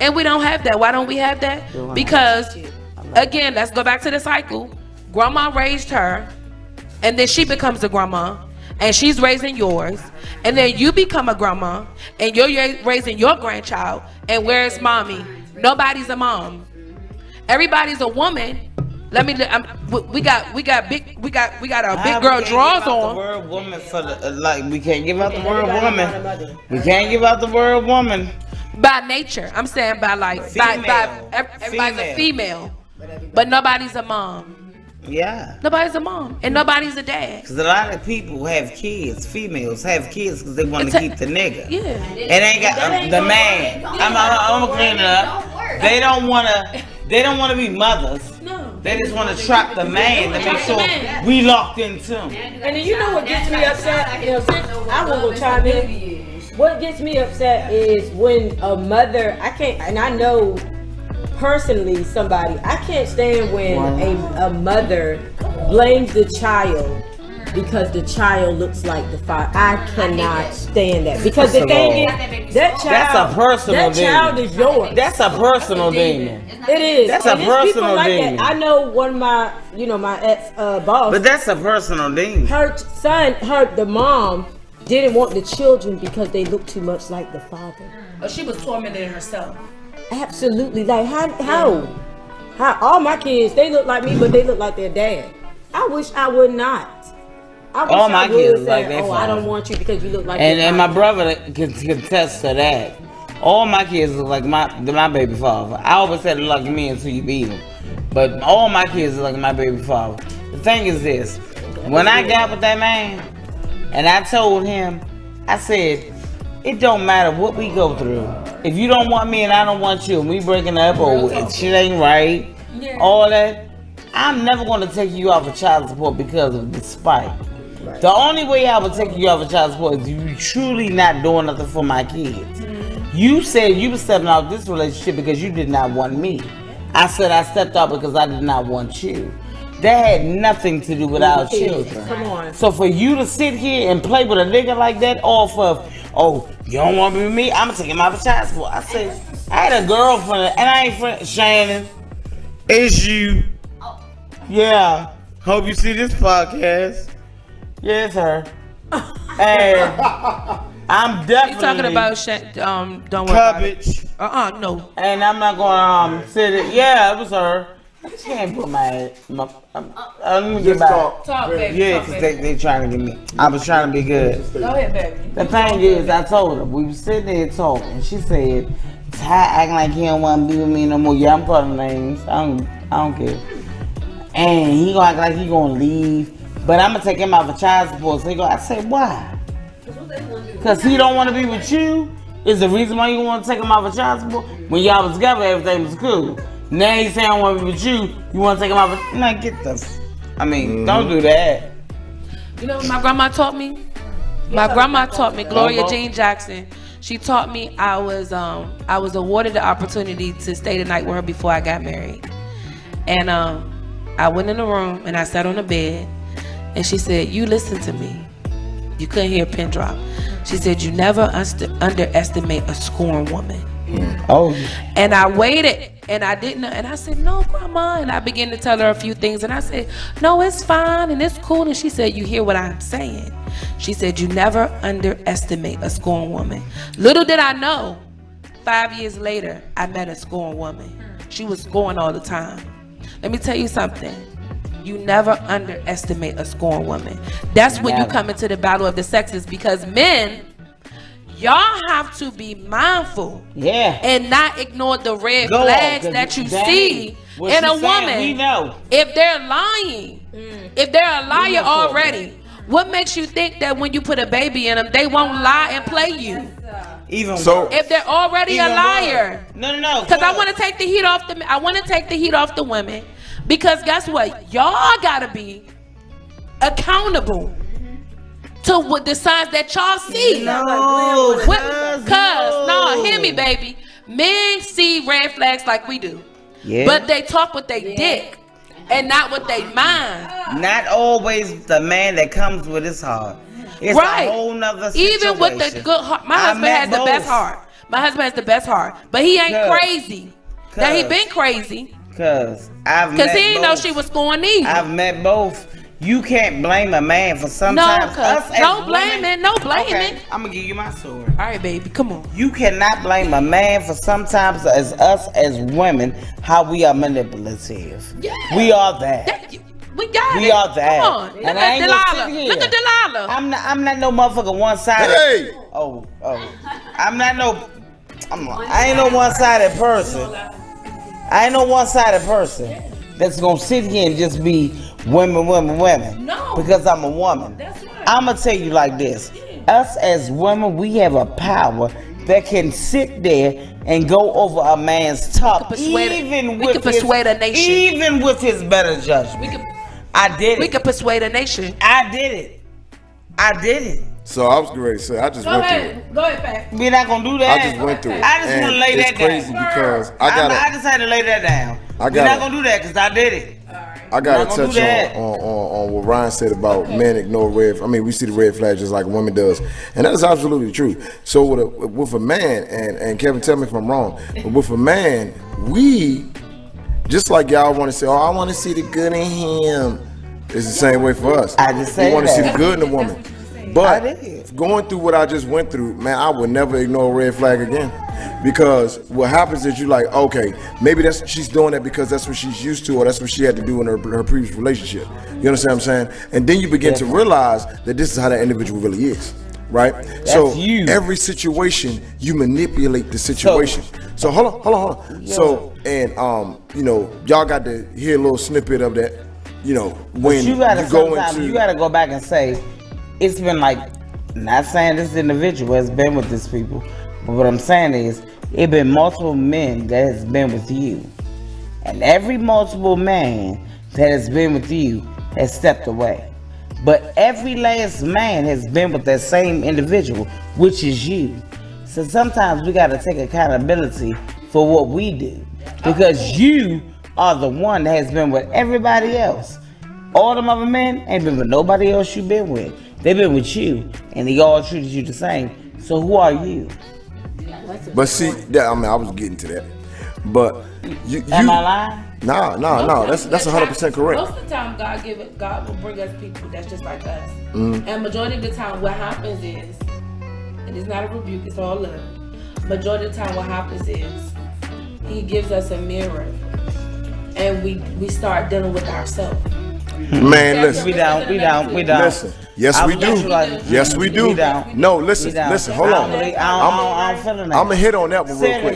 And we don't have that. Why don't we have that? Because, again, let's go back to the cycle. Grandma raised her, and then she becomes a grandma, and she's raising yours. And then you become a grandma, and you're raising your grandchild. And where's mommy? Nobody's a mom. Everybody's a woman. We got our big girl drawers on. The word woman for we can't give out the word woman. We can't give out the word woman. By nature, I'm saying everybody's a female, but nobody's a mom. Yeah. Nobody's a mom, and nobody's a dad. Because a lot of people have kids, females have kids because they want to keep the nigga. Yeah. It ain't got the man. I'm gonna clean it up. They don't wanna be mothers. No. They just want to trap the man to make sure we locked into him. And then you know what gets me upset? I won't go chime in. What gets me upset is when a mother, and I know personally somebody, I can't stand when a mother blames the child because the child looks like the father. I cannot stand that, because the thing is, that's a personal demon. That child is yours. That's a personal demon. It is. That's a personal demon. I know one of my, my ex boss. But that's a personal demon. The mom didn't want the children because they look too much like the father. But she was tormenting herself. Absolutely. Like how all my kids, they look like me, but they look like their dad. I wish I would not. All my kids look like their father. I don't want you because you look like. And my brother can attest to that. All my kids look like my baby father. I always said look like me until you beat him. But all my kids look like my baby father. The thing is this: when I got with that man, and I told him, I said, it don't matter what we go through. If you don't want me and I don't want you, and we breaking up, or shit ain't right, all that, I'm never going to take you off of child support because of the spite. The only way I would take you off of child support is you truly not doing nothing for my kids. You said you were stepping out of this relationship because you did not want me. I said I stepped out because I did not want you. That had nothing to do with our children. Come on. So for you to sit here and play with a nigga like that off of, oh, you don't want to be with me? I'm going to take him out of child support. I said, I had a girlfriend, and I ain't friend. Shannon, it's you. Yeah. Hope you see this podcast. Yeah, it's her. And I'm definitely... You talking about don't worry Cabbage. about it. No. And I'm not going to sit it. Yeah, it was her. I just can't put my let me get back. Talk, baby. Yeah, because they trying to get me. I was trying to be good. Go ahead, baby. The thing is, I told her, we was sitting there talking. She said, Ty acting like he don't want to be with me no more. Yeah, I'm calling names. I don't care. And he gonna act like he gonna leave. But I'm gonna take him out for child support. So I said, why? Because he don't want to be with you? Is the reason why you want to take him out for child support? When y'all was together, everything was cool. Now he's saying I want to be with you. You want to take him out for... Nah, get the... I mean, don't do that. You know what my grandma taught me? My grandma taught me, Gloria Jean Jackson. She taught me I was awarded the opportunity to stay the night with her before I got married. And I went in the room and I sat on the bed and she said, you listen to me. You couldn't hear a pin drop. She said, you never underestimate a scorned woman. Oh. And I waited and I didn't, and I said, no, grandma. And I began to tell her a few things and I said, no, it's fine and it's cool. And she said, you hear what I'm saying? She said, you never underestimate a scorned woman. Little did I know, 5 years later, I met a scorned woman. She was scorned all the time. Let me tell you something. You never underestimate a scorned woman. That's when you come into the battle of the sexes, because men, y'all have to be mindful and not ignore the red flags that you see in a woman. We know. If they're lying, if they're a liar already, what makes you think that when you put a baby in them, they won't lie and play you? Even so, if they're already a liar. No. Because I want to take the heat off the. I want to take the heat off the women, because guess what? Y'all gotta be accountable to what the signs that y'all see. No, hear me, baby. Men see red flags like we do, but they talk with their dick and not with their mind. Not always the man that comes with his heart. It's a whole nother situation. Even with the good heart. My husband has the best heart. My husband has the best heart. But he ain't crazy. Now he been crazy. Because he didn't know she was scorned either. I've met both. You can't blame a man for sometimes. No blaming. Okay, I'm going to give you my story. All right, baby. Come on. You cannot blame a man for sometimes as us as women, how we are manipulative. Yeah. We are that. We got it. We are that. Come on. And I ain't gonna sit here. Look at Delilah. I'm not no motherfucker one-sided. Hey. Oh. I ain't no one-sided person. I ain't no one-sided person that's gonna sit here and just be women. No. Because I'm a woman. That's right. I'm gonna tell you like this. Us as women, we have a power that can sit there and go over a man's top, even with his better judgment. I did it. We could persuade a nation. I did it. So I was ready to say, I just went through it. Go ahead, Pat. We're not gonna do that. I just went through it. I just want to lay that down. It's crazy because I decided to lay that down. We're not gonna do that because I did it. I gotta touch on what Ryan said about men ignore we see the red flag just like a woman does, and that is absolutely true. So with a man, and Kevin, tell me if I'm wrong, but with a man, we just like y'all want to say, I want to see the good in him. It's the same way for us. I just say we want to see the good in the woman. But going through what I just went through, man, I would never ignore a red flag again. Because what happens is you like, okay, maybe she's doing that because that's what she's used to, or that's what she had to do in her previous relationship. You understand what I'm saying? And then you begin to realize that this is how that individual really is, right? Every situation, you manipulate the situation. So hold on. So, and y'all got to hear a little snippet of that. When you gotta go back and say, it's been like, not saying this individual has been with these people, but what I'm saying is, it been multiple men that has been with you, and every multiple man that has been with you has stepped away, but every last man has been with that same individual, which is you. So sometimes we got to take accountability for what we do, because you are the one that has been with everybody else. All them other men ain't been with nobody else you been with. They've been with you, and they all treated you the same. So who are you? But see, I mean, I was getting to that. But you am I lying? No. That's 100% correct. Most of the time, God will bring us people that's just like us. And majority of the time, what happens is, and it's not a rebuke, it's all love. Majority of the time, what happens is, He gives us a mirror, and we start dealing with ourselves. Man, listen. We don't. Listen. Yes, we do. Yes, we do. No, listen. Hold on. I'm feeling that. I'm gonna hit on that one real quick.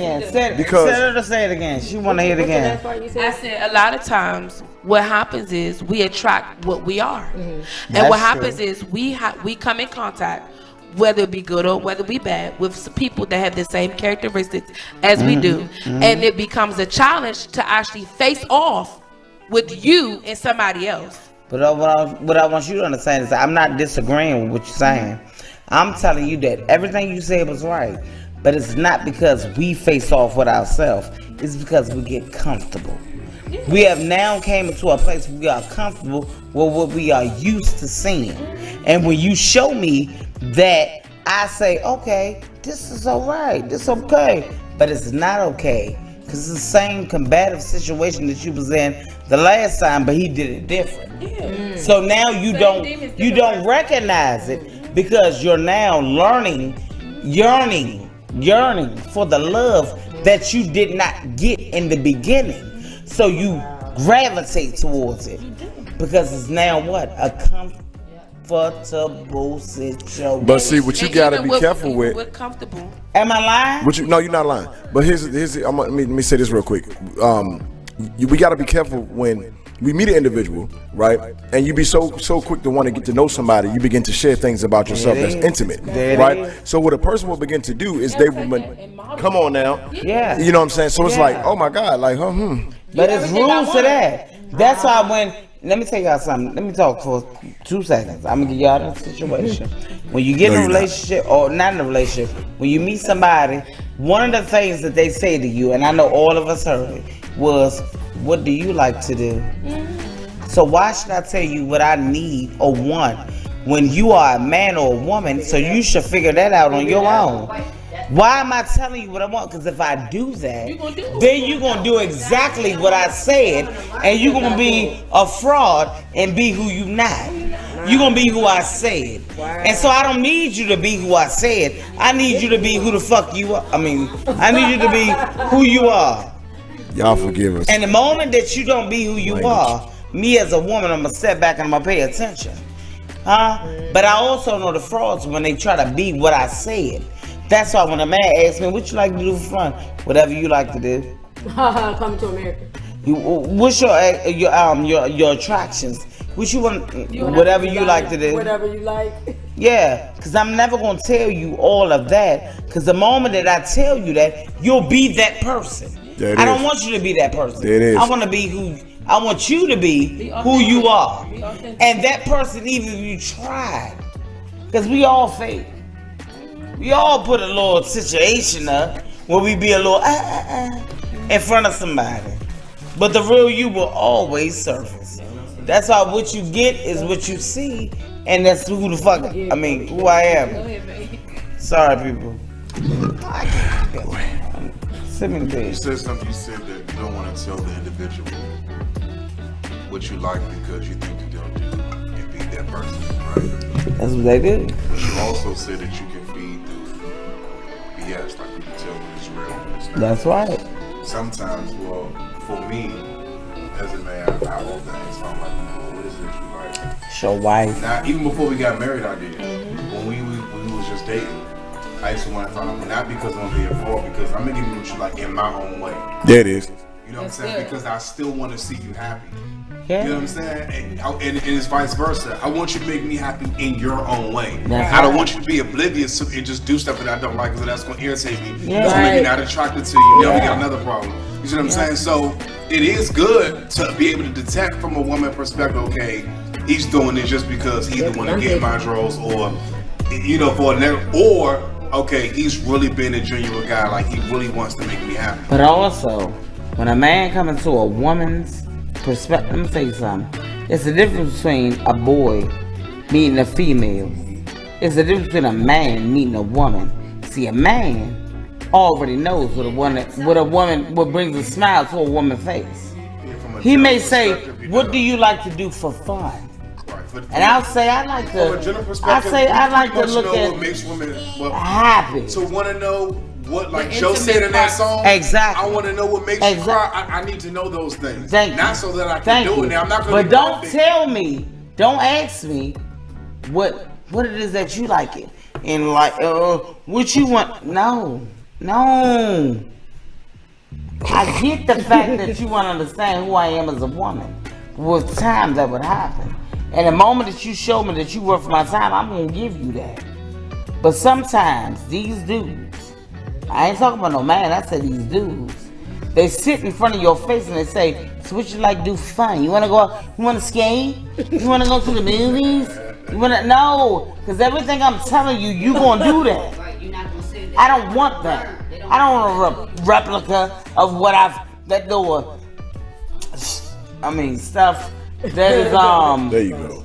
Say it again. She wanna hear it again. I said a lot of times what happens is we attract what we are, and what happens is we come in contact, whether it be good or whether it be bad, with people that have the same characteristics as we do, and it becomes a challenge to actually face off with you and somebody else. But what I want you to understand is that I'm not disagreeing with what you're saying. I'm telling you that everything you said was right, but it's not because we face off with ourselves. It's because we get comfortable. We have now came into a place where we are comfortable with what we are used to seeing. And when you show me that, I say, okay, this is all right, this is okay, but it's not okay. Because it's the same combative situation that you was in the last time, but he did it different. Yeah. So now you don't recognize it, because you're now yearning for the love that you did not get in the beginning. So you gravitate towards it, because it's now what? A comfortable situation. But see, what you gotta be careful with. We're comfortable. Am I lying? No, you're not lying. But here's let me say this real quick. We gotta be careful when we meet an individual, right? And you be so quick to want to get to know somebody, you begin to share things about yourself that's intimate, right? So what a person will begin to do is they will, come on now, yeah. You know what I'm saying? So it's like, oh my God, like, But it's rules to that. That's why let me tell y'all something. Let me talk for 2 seconds. I'm gonna give y'all the situation. When you get in a relationship, or not in a relationship, when you meet somebody, one of the things that they say to you, and I know all of us heard it, was, what do you like to do? So why should I tell you what I need or want when you are a man or a woman? So you should figure that out on your own. Why am I telling you what I want? Because if I do that, then you're going to do exactly what I said, and you're going to be a fraud and be who you not. You're going to be who I said. And so I don't need you to be who I said. I need you to be who the fuck you are. I need you to be who you are. Y'all forgive us. And the moment that you don't be who you are, me as a woman, I'm going to step back and I'm going to pay attention. But I also know the frauds when they try to be what I said. That's why when a man asks me, what you like to do for fun? Whatever you like to do. Coming to America. What's your attractions? What you want? Whatever you like to do. Whatever you like. Yeah, because I'm never going to tell you all of that. Because the moment that I tell you that, you'll be that person. I don't want you to be that person. I want to be I want you to be who you are. And that person, even if you tried, because we all fake. We all put a little situation up where we be a little in front of somebody. But the real you will always surface. That's why what you get is what you see, and that's who the fuck, who I am. Sorry, people. Send me the page. You said something, you said that you don't want to tell the individual what you like because you think that they'll do and be that person, right? That's what they do. But you also said that you can feed through BS, like you can tell when it's real and it's not. That's right. Sometimes, well, for me, as a man, I often ask, I'm like, what is it you like? Show wife. Now, even before we got married, I did. When we was just dating, I used to want to find out, not because I'm being fraud, because I'm gonna give you what you like in my own way. There it is. You know what I'm saying? Because I still want to see you happy. Yeah. You know what I'm saying? And it's vice versa. I want you to make me happy in your own way. That's I don't want you to be oblivious and just do stuff that I don't like because that's going to irritate me. Yeah. It's going to make me not attracted to you. Now we got another problem. You see what I'm saying? So it is good to be able to detect from a woman perspective, okay, he's doing it just because he's the one to get my draws, or, you know, or okay, he's really been a genuine guy. Like, he really wants to make me happy. But also, when a man comes into a woman's perspective, let me tell you something. It's the difference between a boy meeting a female. It's the difference between a man meeting a woman. See, a man already knows what brings a smile to a woman's face. He may say, "What do you like to do for fun?" And I'll say, I like to look at what makes women happy. So want to know what, like Joe said in that song. Exactly. I want to know what makes you cry. I need to know those things. Not so that I can do it. Now I'm not going to. But don't tell me. Don't ask me what it is that you like it and like what you want. No. I get the fact that you want to understand who I am as a woman. With time, that would happen. And the moment that you show me that you worth my time, I'm going to give you that. But sometimes, these dudes, I ain't talking about no man, I said these dudes, they sit in front of your face and they say, so what you like to do fun? You want to go out, you want to skate? You want to go to the movies? You want to, no, because everything I'm telling you, you going to do that. I don't want that. I don't want a replica of what stuff that is, there you go.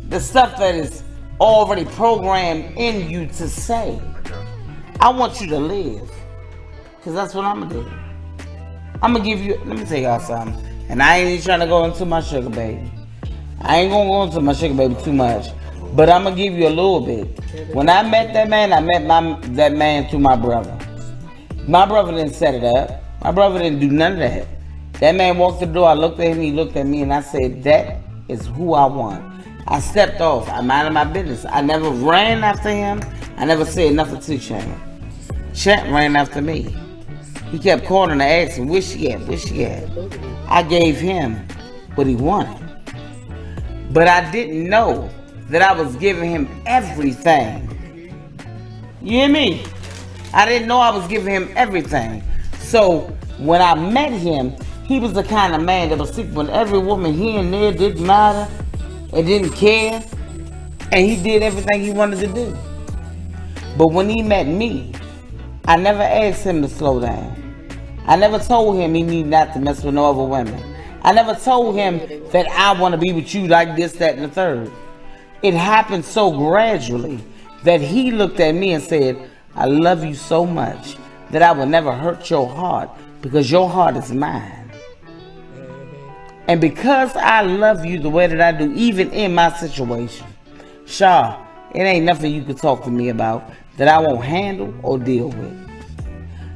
The stuff that is already programmed in you to say. I want you to live. Because that's what I'm going to do. I'm going to give you, let me tell y'all something. And I ain't even trying to go into my sugar baby. I ain't going to go into my sugar baby too much. But I'm going to give you a little bit. When I met that man, I met that man through my brother. My brother didn't set it up. My brother didn't do none of that. That man walked the door, I looked at him, he looked at me, and I said, that is who I want. I stepped off. I minded my business. I never ran after him. I never said nothing to Champ. Champ ran after me. He kept calling and asking, where she at? I gave him what he wanted. But I didn't know that I was giving him everything. You hear me? I didn't know I was giving him everything. So when I met him, he was the kind of man that was sleeping with every woman here and there, didn't matter, and didn't care, and he did everything he wanted to do. But when he met me, I never asked him to slow down. I never told him he need not to mess with no other women. I never told him that I want to be with you like this, that, and the third. It happened so gradually that he looked at me and said, I love you so much that I will never hurt your heart because your heart is mine. And because I love you the way that I do, even in my situation, Shaw, it ain't nothing you could talk to me about that I won't handle or deal with.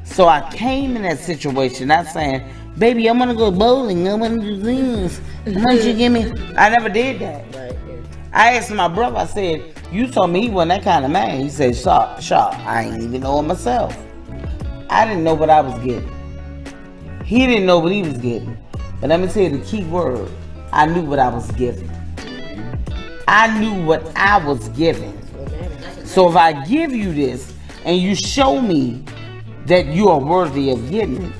So I came in that situation not saying, baby, I'm gonna go bowling, I'm gonna do this, why don't you give me, I never did that. I asked my brother, I said, you told me he wasn't that kind of man. He said, Shaw, I ain't even know it myself. I didn't know what I was getting. He didn't know what he was getting. But let me tell you the key word. I knew what I was given. I knew what I was given. So if I give you this and you show me that you are worthy of getting it,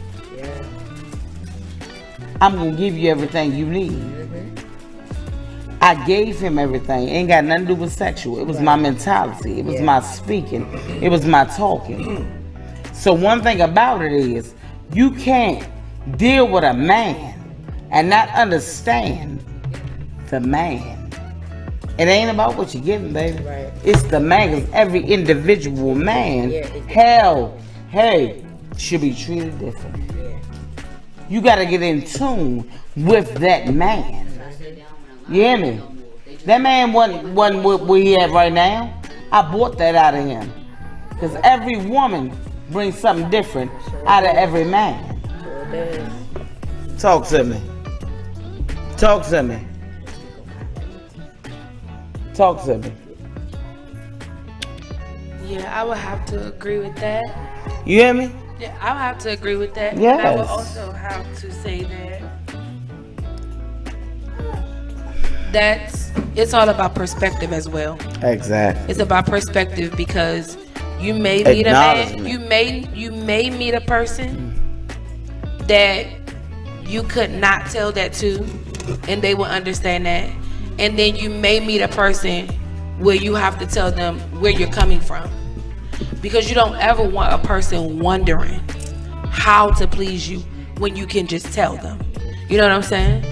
I'm going to give you everything you need. I gave him everything. It ain't got nothing to do with sexual. It was my mentality. It was my speaking. It was my talking. So one thing about it is you can't deal with a man and not understand the man. It ain't about what you're giving, baby. Right. It's the man, because every individual man, should be treated different. Yeah. You got to get in tune with that man. You hear me? That man wasn't what he had right now. I bought that out of him. Because every woman brings something different out of every man. Talk to me. Talk to me. Talk to me. Yeah, I would have to agree with that. You hear me? Yeah, I would have to agree with that. Yes. I would also have to say that it's all about perspective as well. Exactly. It's about perspective because you may meet a man, you may meet a person that you could not tell that to, and they will understand that. And then you may meet a person where you have to tell them where you're coming from. because you don't ever want a person wondering how to please you when you can just tell them. You know what I'm saying?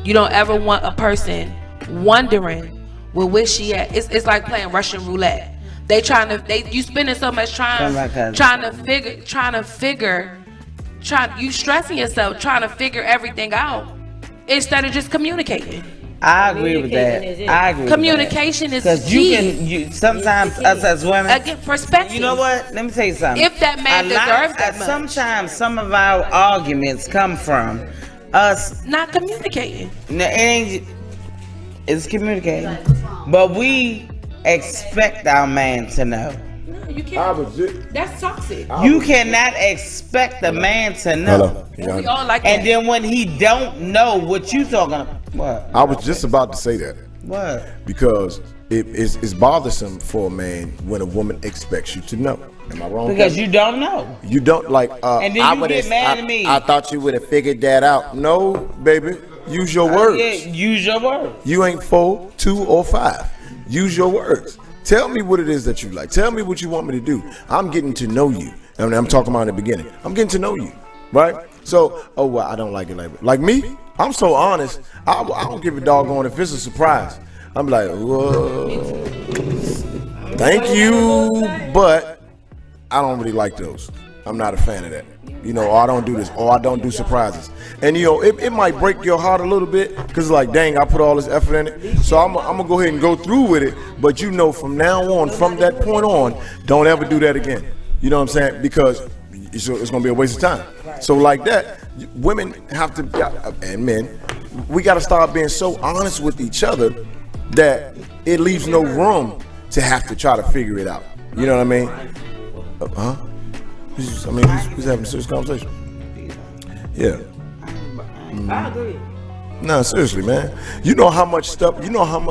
You don't ever want a person wondering, well, where's she at? It's like playing Russian roulette. You spending so much you stressing yourself trying to figure everything out instead of just communicating. I agree with that. Communication is because you sometimes us as women again perspective. You know what? Let me tell you something. If that man deserves that much. Sometimes some of our arguments come from us not communicating. It's communicating, but we expect our man to know. No, you can't. That's toxic. You cannot expect a man to know. Hello. We all like that. And then when he don't know what you talking about, what? I was just about to say that. What? Because it's bothersome for a man when a woman expects you to know. Am I wrong? Because you don't know. You don't like. And then you get mad at me. I thought you would have figured that out. No, baby. Use your words. Yeah, use your words. You ain't 4, 2, or 5. Use your words. Tell me what it is that you like. Tell me what you want me to do. I'm getting to know you. I mean, I'm talking about in the beginning. I'm getting to know you, right? So, I don't like it like me. I'm so honest. I don't give a doggone if it's a surprise. I'm like, whoa, thank you, but I don't really like those. I'm not a fan of that. You know, or I don't do this, or I don't do surprises. And you know, it might break your heart a little bit, because like, dang, I put all this effort in it. So I'm gonna go ahead and go through with it. But you know, from now on, from that point on, don't ever do that again. You know what I'm saying? Because it's gonna be a waste of time. So like that, women have to, and men, we gotta start being so honest with each other that it leaves no room to have to try to figure it out. You know what I mean? He's having a serious conversation. Yeah. I agree. No, seriously, man. You know how much stuff, Because I'm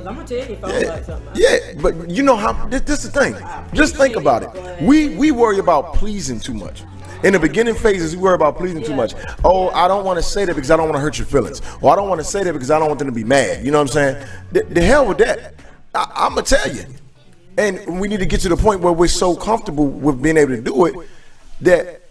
gonna tell you if I like something. Yeah, but you know how, this is the thing. Just think about it. We worry about pleasing too much. In the beginning phases, we worry about pleasing too much. Oh, I don't want to say that because I don't want to hurt your feelings. Or I don't want to say that because I don't want them to be mad. You know what I'm saying? The hell with that. I'm going to tell you. And we need to get to the point where we're so comfortable with being able to do it that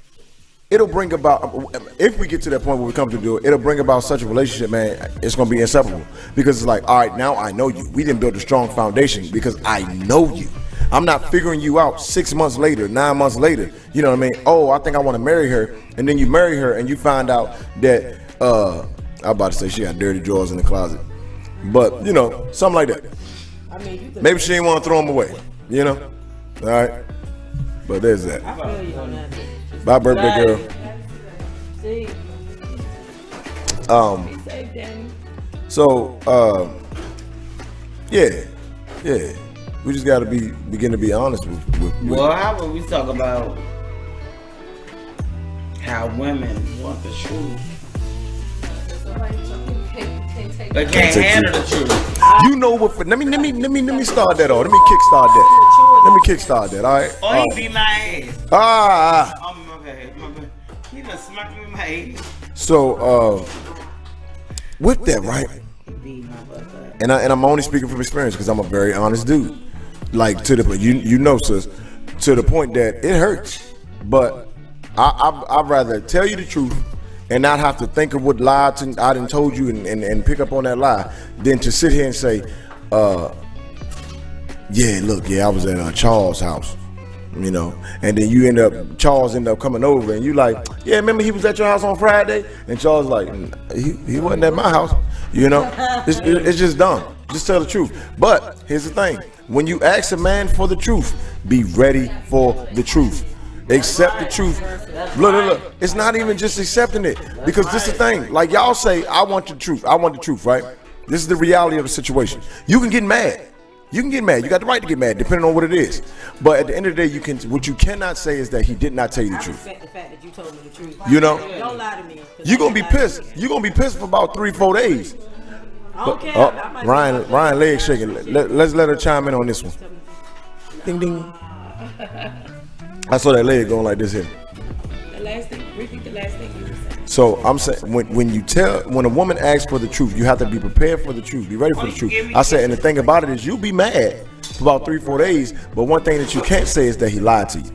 it'll bring about, if we get to that point where we come to do it, it'll bring about such a relationship, man, it's going to be inseparable. Because it's like, all right, now I know you. We didn't build a strong foundation because I know you. I'm not figuring you out 6 months later, 9 months later. You know what I mean? Oh, I think I want to marry her. And then you marry her and you find out that, I'm about to say she got dirty drawers in the closet. But, you know, something like that. Maybe she didn't want to throw them away, you know? All right. But there's that. I feel you on that. Bye, birthday girl. See? So, yeah. We just got to begin to be honest with Well, how about we talk about how women want the truth? They can't handle the truth. You know what? Let me start that off. Let me kickstart that. All right. Oh, he beat my ass. Oh, okay. He done smacked me in my ass. So, with that, right? And I'm only speaking from experience because I'm a very honest dude. Like to the you know, sis, to the point that it hurts. But I'd rather tell you the truth and not have to think of what lie I done told you and pick up on that lie than to sit here and say, I was at Charles' house, you know, and then Charles end up coming over and you like, yeah, remember he was at your house on Friday? And Charles like, he wasn't at my house, you know. It's just dumb. Just tell the truth. But here's the thing. When you ask a man for the truth, be ready for the truth. Accept the truth. Look. It's not even just accepting it. Because this is the thing. Like y'all say, I want the truth, right? This is the reality of the situation. You can get mad. You got the right to get mad, depending on what it is. But at the end of the day, what you cannot say is that he did not tell you the truth. I respect the fact that you told me the truth. You know? Don't lie to me. You're gonna be pissed. You're gonna be pissed for about 3-4 days. But, Ryan leg shaking. Let's let her chime in on this one. Ding ding. I saw that leg going like this here. Repeat the last thing you were saying. So I'm saying when a woman asks for the truth, you have to be prepared for the truth. Be ready for the truth. I said, and the thing about it is you'll be mad for about 3-4 days. But one thing that you can't say is that he lied to you.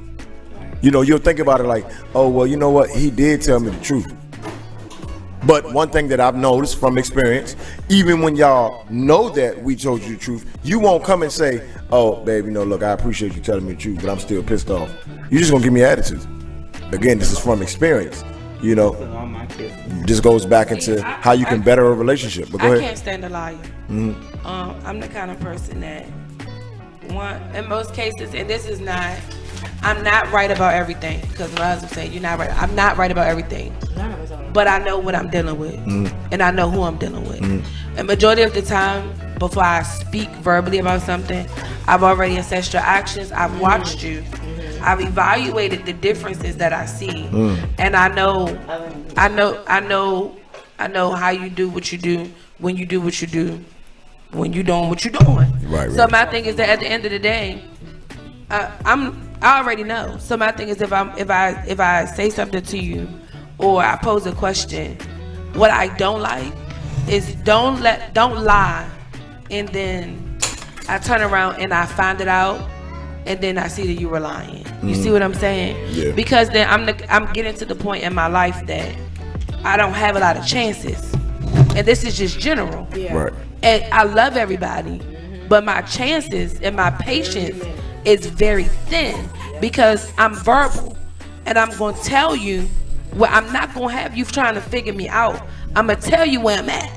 You know, you'll think about it like, oh, well, you know what? He did tell me the truth. But one thing that I've noticed from experience, even when y'all know that we told you the truth, you won't come and say, oh, babe, you know, look, I appreciate you telling me the truth, but I'm still pissed off. You're just gonna give me attitude. Again, this is from experience. You know, this goes back into how you can better a relationship. But go ahead. I can't stand a liar. I'm the kind of person that in most cases, and this is not, I'm not right about everything, because my husband said, you're not right. I'm not right about everything, but I know what I'm dealing with, and I know who I'm dealing with. And majority of the time, before I speak verbally about something, I've already assessed your actions. I've watched you. I've evaluated the differences that I see, and I know how you do what you do, when you do what you do, when you're doing what you're doing. Right. So my thing is that at the end of the day, I already know. So my thing is, if I say something to you, or I pose a question, what I don't like is don't lie, and then I turn around and I find it out, and then I see that you were lying. You see what I'm saying? Yeah. Because then I'm getting to the point in my life that I don't have a lot of chances, and this is just general. Yeah. Right. And I love everybody, but my chances and my patience is very thin, because I'm verbal, and I'm gonna tell you where I'm not gonna have you trying to figure me out. I'm gonna tell you where I'm at.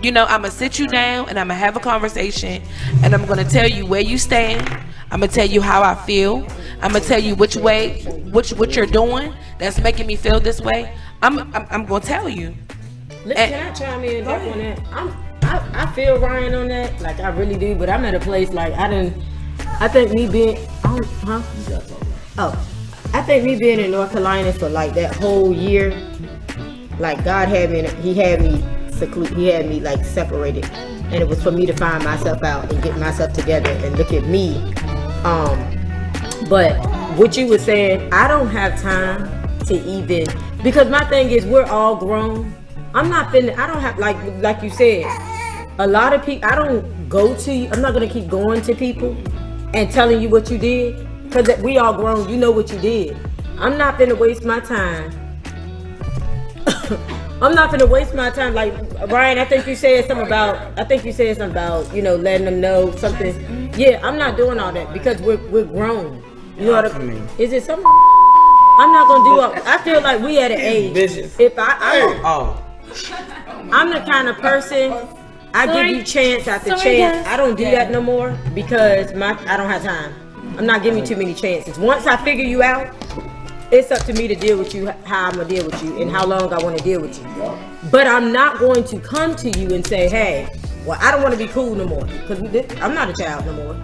You know, I'm gonna sit you down and I'm gonna have a conversation, and I'm gonna tell you where you stand. I'm gonna tell you how I feel. I'm gonna tell you what you're doing that's making me feel this way. I'm gonna tell you. Can I chime in on that? I feel Ryan on that, like I really do. But I'm at a place like I think me being in North Carolina for like that whole year, like God had me like separated, and it was for me to find myself out and get myself together and look at me. But what you were saying, I don't have time to even, because my thing is we're all grown. I don't have, like you said, a lot of people, I don't go to you. I'm not going to keep going to people and telling you what you did, because we all grown. You know what you did. I'm not going to waste my time. I'm not going to waste my time. Like, Ryan, I think you said something about, you know, letting them know something. Yeah, I'm not doing all that, because we're grown. You know what I mean? Is it something? I'm not going to do all, I feel like we at an age. If I'm the kind of person, I give you chance after chance. I don't do that no more, because I don't have time. I'm not giving you too many chances. Once I figure you out, it's up to me to deal with you, how I'm gonna deal with you, and how long I want to deal with you. But I'm not going to come to you and say, hey, well, I don't want to be cool no more, because I'm not a child no more.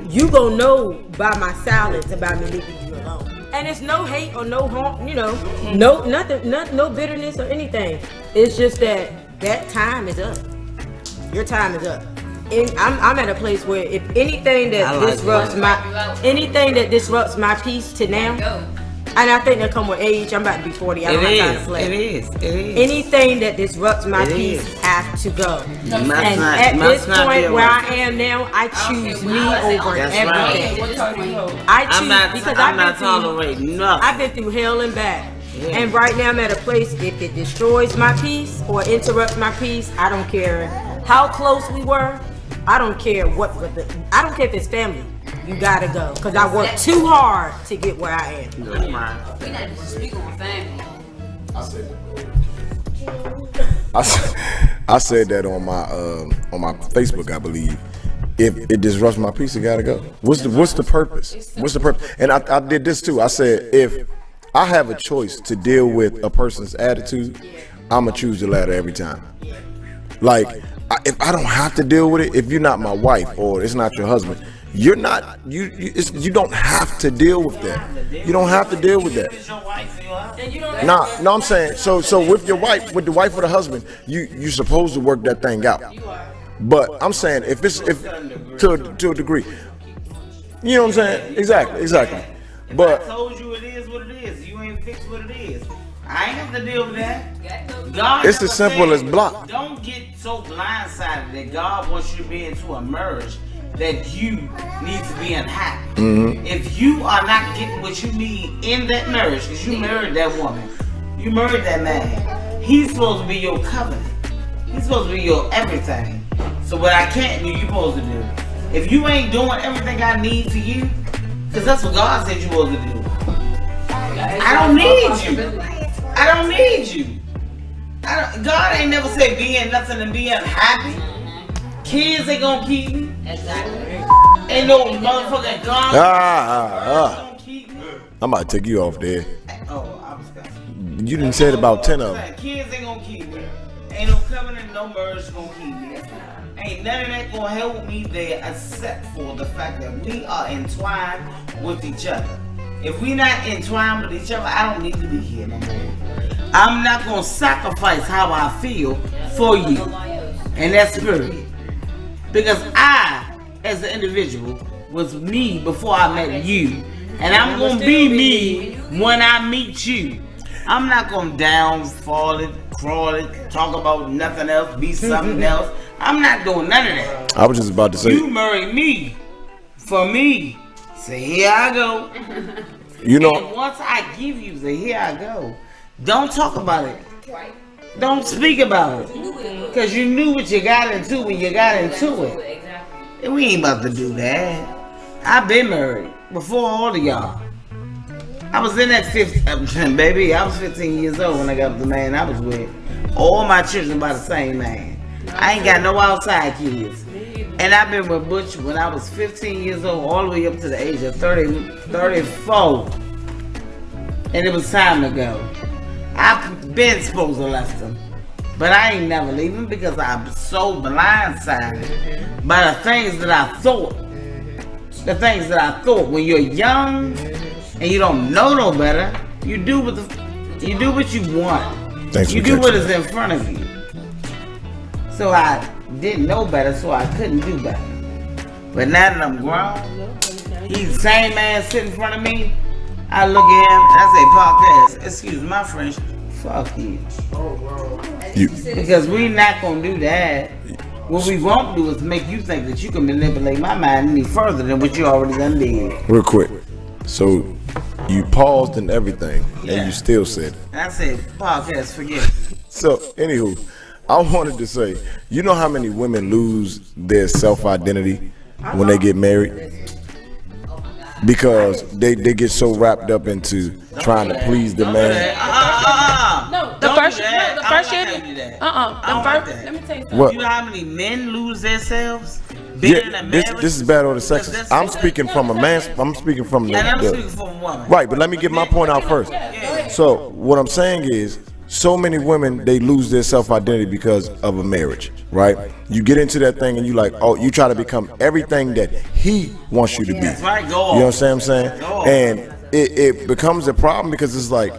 You gonna know by my silence about me leaving you alone. And it's no hate or no harm, you know, no bitterness or anything. It's just that time is up. Your time is up. And I'm at a place where if anything that disrupts my peace to now, and I think that come with age. I'm about to be 40. I don't have time to play. It is. Anything that disrupts my peace has to go. And at this point where I am now, I choose me over everything. I choose, because I've been through hell and back. Yeah. And right now I'm at a place, if it destroys my peace or interrupts my peace, I don't care how close we were. I don't care I don't care if it's family. You gotta go, because I worked too hard to get where I am. We not just speak on family. I said that on my Facebook, I believe. If it disrupts my peace, it gotta go. What's the purpose? What's the purpose? And I did this too. I said, if I have a choice to deal with a person's attitude, I'm gonna choose the latter every time. Like, if I don't have to deal with it, if you're not my wife or it's not your husband, you don't have to deal with that. You don't have to deal with that. No, I'm saying, so with your wife, with the wife or the husband, you're supposed to work that thing out. But I'm saying, if to a degree, you know what I'm saying? Exactly. But I told you it is what it is. You ain't fixed what it is. I ain't have to deal with that. God, it's as simple as block. Don't get so blindsided that God wants you to be into a marriage that you need to be unhappy. If you are not getting what you need in that marriage, because you married that woman, you married that man, he's supposed to be your covenant. He's supposed to be your everything. So what I can't do, you supposed to do. If you ain't doing everything I need for you, because that's what God said you're supposed to do. I don't need you. I don't need you. God ain't never said being nothing and being happy. Kids ain't gonna keep me. Exactly. Ain't no motherfucking God gonna keep me. I'm about to take you off there. Oh, I was gonna. You didn't say about 10 of them. Kids ain't gonna keep me. Ain't no covenant, no marriage gonna keep me. Ain't none of that gonna help me there except for the fact that we are entwined with each other. If we not entwined with each other, I don't need to be here no more. I'm not gonna sacrifice how I feel for you. And that's period. Because I, as an individual, was me before I met you. And I'm gonna be me when I meet you. I'm not gonna downfall it, crawl it, talk about nothing else, be something else. I'm not doing none of that. I was just about to say. You marry me for me. Say, here I go. You know. And once I give you, say, here I go. Don't talk about it. Don't speak about it. Because you knew what you got into when you got into it. And we ain't about to do that. I've been married before all of y'all. I was in that 15, baby. I was 15 years old when I got the man I was with. All my children by the same man. I ain't got no outside kids. And I've been with Butch when I was 15 years old, all the way up to the age of 34. And it was time to go. I've been supposed to left him. But I ain't never leaving because I'm so blindsided by the things that I thought. The things that I thought when you're young and you don't know no better, you do what you want. Thanks you do what is in front of you. So I didn't know better, so I couldn't do better. But now that I'm grown, he's the same man sitting in front of me. I look at him and I say, podcast, excuse my French, fuck you. Because we're not gonna do that. What we won't do is make you think that you can manipulate my mind any further than what you already done did. Real quick. So you paused and everything, and you still said it. And I said, podcast, forget it. So, anywho, I wanted to say, you know how many women lose their self-identity when they get married? Because they get so wrapped up into trying to please the man. The first year. Let me tell you something. What? You know how many men lose themselves? Yeah, this is bad or the sexist. I'm speaking from a man. I'm speaking from the. And I'm speaking from a woman. Right, but let me get my point out first. So what I'm saying is, so many women, they lose their self-identity because of a marriage, right? You get into that thing and you like, oh, you try to become everything that he wants you to be. That's right, go on. You know what I'm saying? And it becomes a problem because it's like,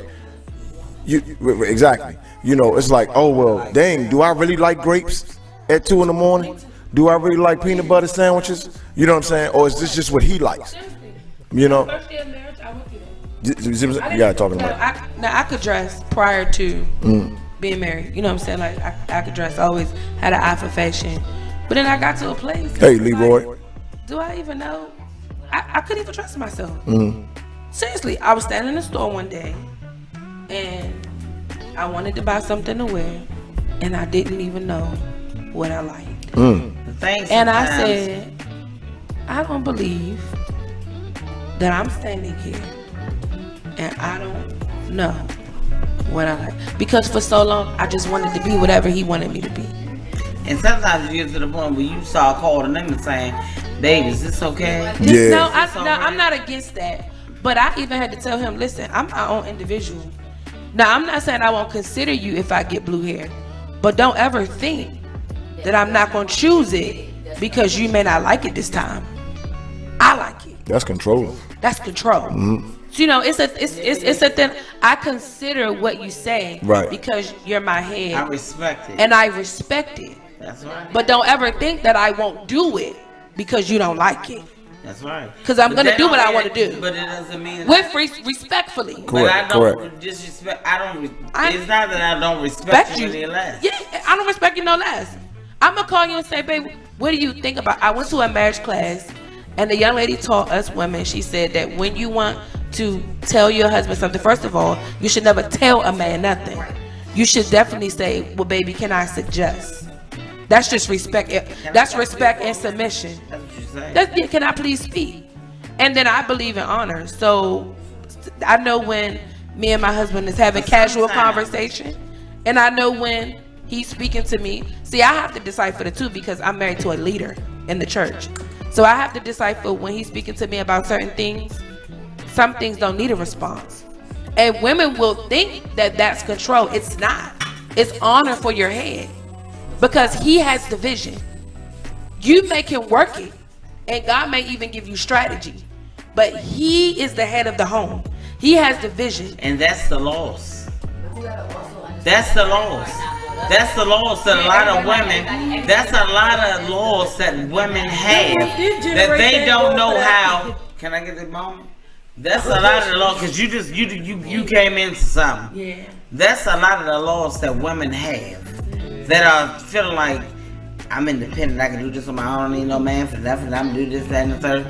exactly. You know, it's like, oh, well, dang, do I really like grapes at 2 a.m? Do I really like peanut butter sandwiches? You know what I'm saying? Or is this just what he likes? You know? First year of marriage, I went through that. You gotta talk about it. I could dress prior to being married. You know what I'm saying? Like I could dress. I always had an eye for fashion. But then I got to a place. Hey, Leroy. Like, do I even know? I couldn't even trust myself. Seriously, I was standing in the store one day and I wanted to buy something to wear and I didn't even know what I liked. And I said, I don't believe that I'm standing here and I don't know what I like. Because for so long, I just wanted to be whatever he wanted me to be. And sometimes you get to the point where you start calling them and saying, babe, is this okay? Yeah. No, I'm not against that. But I even had to tell him, listen, I'm my own individual. Now, I'm not saying I won't consider you if I get blue hair. But don't ever think that I'm not going to choose it because you may not like it this time. I like it. That's control. That's control. So, you know, it's a thing. I consider what you say because you're my head. I respect it. And I respect it. That's right. But don't ever think that I won't do it because you don't like it. That's right. Because I'm going to do what I want to do. But it doesn't mean respectfully. Correct. But I don't disrespect. It's not that I don't respect you any less. Yeah, I don't respect you no less. I'm going to call you and say, babe, what do you think about? I went to a marriage class, and the young lady taught us women. She said that when you want to tell your husband something, first of all, you should never tell a man nothing. You should definitely say, well, baby, can I suggest? That's just respect. That's respect and submission. Can I please speak? And then I believe in honor. So I know when me and my husband is having casual conversation, and I know when he's speaking to me. See, I have to decipher the two because I'm married to a leader in the church. So I have to decipher when he's speaking to me about certain things. Some things don't need a response. And women will think that that's control. It's not. It's honor for your head. Because he has the vision. You make him work it. And God may even give you strategy. But he is the head of the home. He has the vision. And that's the loss. That's the loss. That's the loss that a lot of women, that's a lot of loss that women have. That they don't know how. Can I get the moment? That's a lot of the loss, because you came into something. Yeah. That's a lot of the loss that women have. That are feeling like, I'm independent, I can do this on my own, I don't need no man for nothing, I'm gonna do this, that, and the third.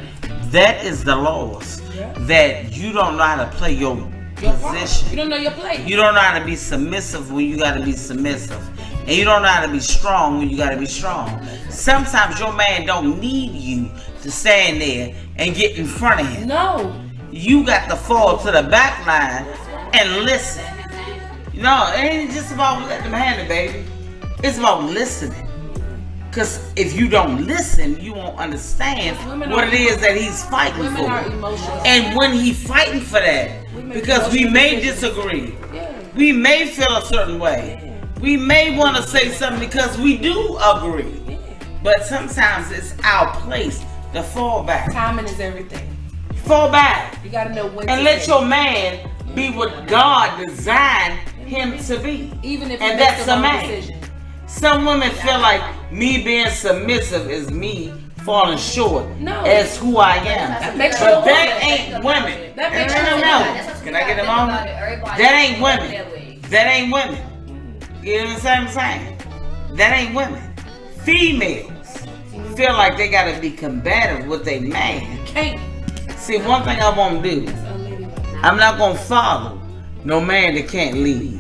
That is the loss. Yeah. That you don't know how to play your position. You don't know your place. You don't know how to be submissive when you gotta be submissive. And you don't know how to be strong when you gotta be strong. Sometimes your man don't need you to stand there and get in front of him. No. You got to fall to the back line and listen. No, it ain't just about letting them handle it, baby. It's about listening. Because if you don't listen, you won't understand what it is that he's fighting for. And when he's fighting for that, because we may disagree, we may feel a certain way, we may want to say something because we do agree, but sometimes it's our place to fall back. Timing is everything. Fall back. You gotta know when. And let your man be what God designed him to be. Even if and that's a man. Decision. Some women feel like me being submissive is me falling short as who I am. But that ain't women. No. Can I get them on? That ain't women. That ain't women. You know what I'm saying? That ain't women. Females feel like they gotta be combative with their man. Can't. See, one thing I won't do, I'm not gonna follow no man that can't lead.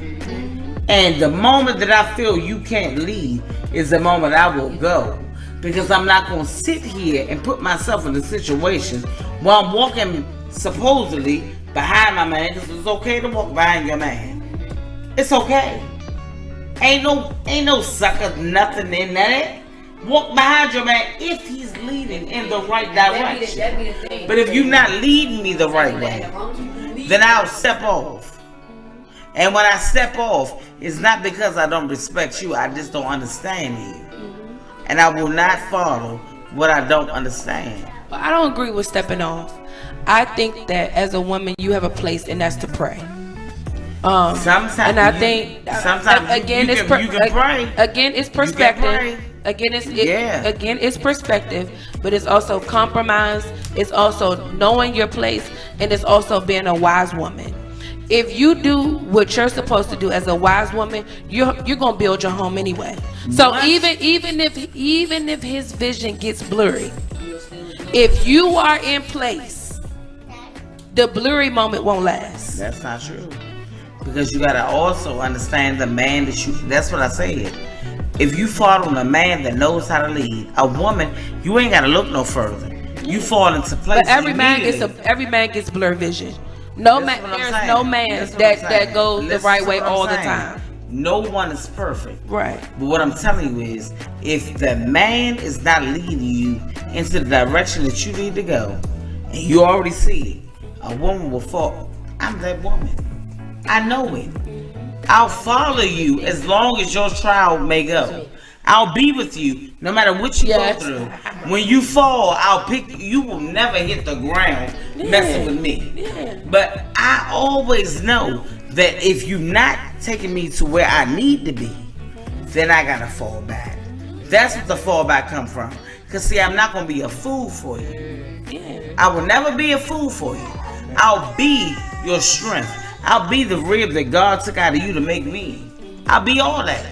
And the moment that I feel you can't lead is the moment I will go. Because I'm not going to sit here and put myself in a situation while I'm walking supposedly behind my man. Because it's okay to walk behind your man. It's okay. Ain't no sucker, nothing in that. Walk behind your man if he's leading in the right direction. But if you're not leading me the right way, then I'll step off. And when I step off, it's not because I don't respect you. I just don't understand you. And I will not follow what I don't understand. Well, I don't agree with stepping off. I think that as a woman, you have a place, and that's to pray. Sometimes, and I think sometimes again, you can pray. Again, it's perspective. Again, it's perspective, but it's also compromise. It's also knowing your place, and it's also being a wise woman. If you do what you're supposed to do as a wise woman, you're gonna build your home anyway. So even if his vision gets blurry, if you are in place, the blurry moment won't last. That's not true. Because you gotta also understand the man that you. That's what I said. If you follow a man that knows how to lead, a woman, you ain't gotta look no further. You fall into place. But every man gets blurred vision. There's no man that goes the right way all the time. No one is perfect. Right. But what I'm telling you is, if the man is not leading you into the direction that you need to go, and you already see it, a woman will fall. I'm that woman. I know it. I'll follow you as long as your trial may go. I'll be with you no matter what you go through. When you fall, I'll pick you. You will never hit the ground messing with me. Yeah. But I always know that if you're not taking me to where I need to be, then I gotta fall back. That's what the fallback come from. Cause see, I'm not gonna be a fool for you. Yeah. I will never be a fool for you. I'll be your strength. I'll be the rib that God took out of you to make me. I'll be all that.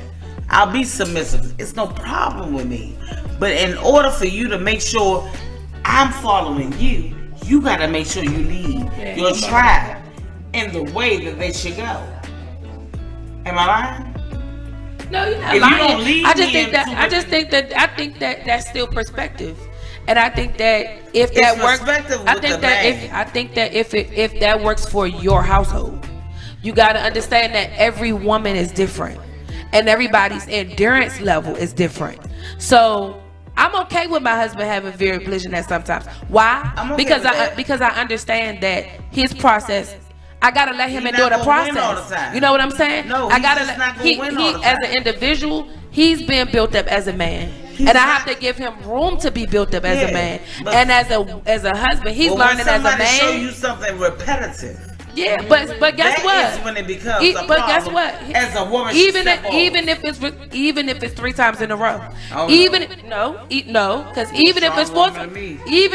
I'll be submissive. It's no problem with me. But in order for you to make sure I'm following you, you got to make sure you lead your tribe in the way that they should go. Am I lying? No, you're not lying. I think that that's still perspective. And I think that if that works, I think that if that works for your household, you got to understand that every woman is different and everybody's endurance level is different. So I'm okay with my husband having very collision at sometimes. Why? Because I understand that his process, I gotta let him endure the process. You know what I'm saying? No, I gotta let he as an individual, he's been built up as a man. And I have to give him room to be built up as a man. And as a husband, he's learning as a man. Show you something repetitive. Yeah, but guess what? That is when it becomes a problem. Guess what? As a woman, even if it's 3 times in a row, because even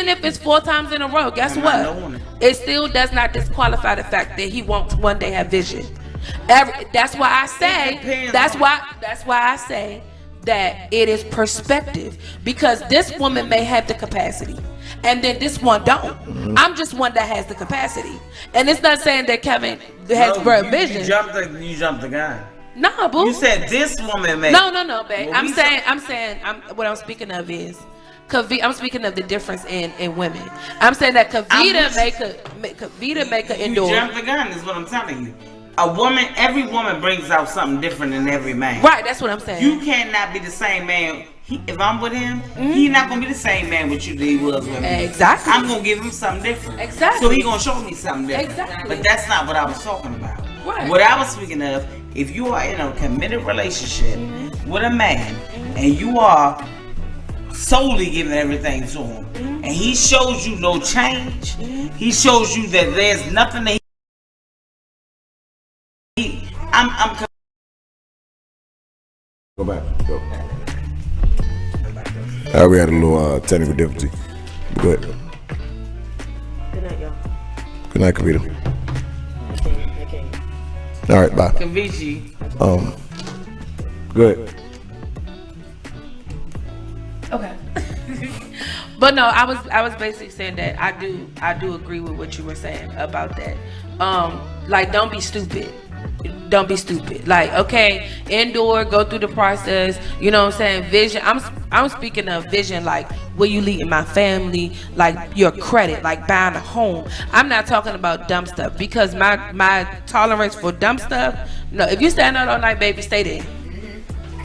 if it's 4 times in a row, guess what? It still does not disqualify the fact that he won't one day have vision. That's why I say. That's why I say that it is perspective, because this woman may have the capacity and then this one don't. I'm just one that has the capacity, and it's not saying that Kevin has great vision. You jumped the gun. No, boo. You said this woman may. No, babe. I'm saying what I'm speaking of is I'm speaking of the difference in women. I'm saying that Kavita make her endure. You jumped the gun is what I'm telling you. Every woman brings out something different than every man. Right, that's what I'm saying. You cannot be the same man. If I'm with him, he's not gonna be the same man with you that he was with me. Exactly. I'm gonna give him something different. Exactly. So he's gonna show me something different. Exactly. But that's not what I was talking about. Right. What I was speaking of, if you are in a committed relationship with a man and you are solely giving everything to him, and he shows you no change, he shows you that there's nothing that I'm go back. Go. We had a little technical difficulty. Go ahead. Good night, y'all. Good night, Kavita. Okay. All right, bye. Kavichi. Good. Okay. But no, I was basically saying that I do agree with what you were saying about that. Like, don't be stupid. Don't be stupid. Like, okay, endure, go through the process. You know what I'm saying? Vision. I'm speaking of vision, like where you leading my family, like your credit, like buying a home. I'm not talking about dumb stuff, because my tolerance for dumb stuff. No, if you stand out all night, baby, stay there.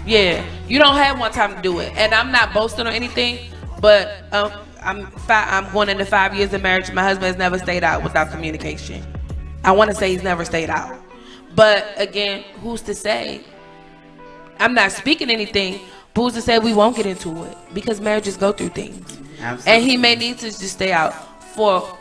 Yeah, you don't have one time to do it. And I'm not boasting or anything, but I'm going into 5 years of marriage. My husband has never stayed out without communication. I want to say he's never stayed out. But again, who's to say? I'm not speaking anything, but who's to say we won't get into it? Because marriages go through things. Absolutely. And he may need to just stay out for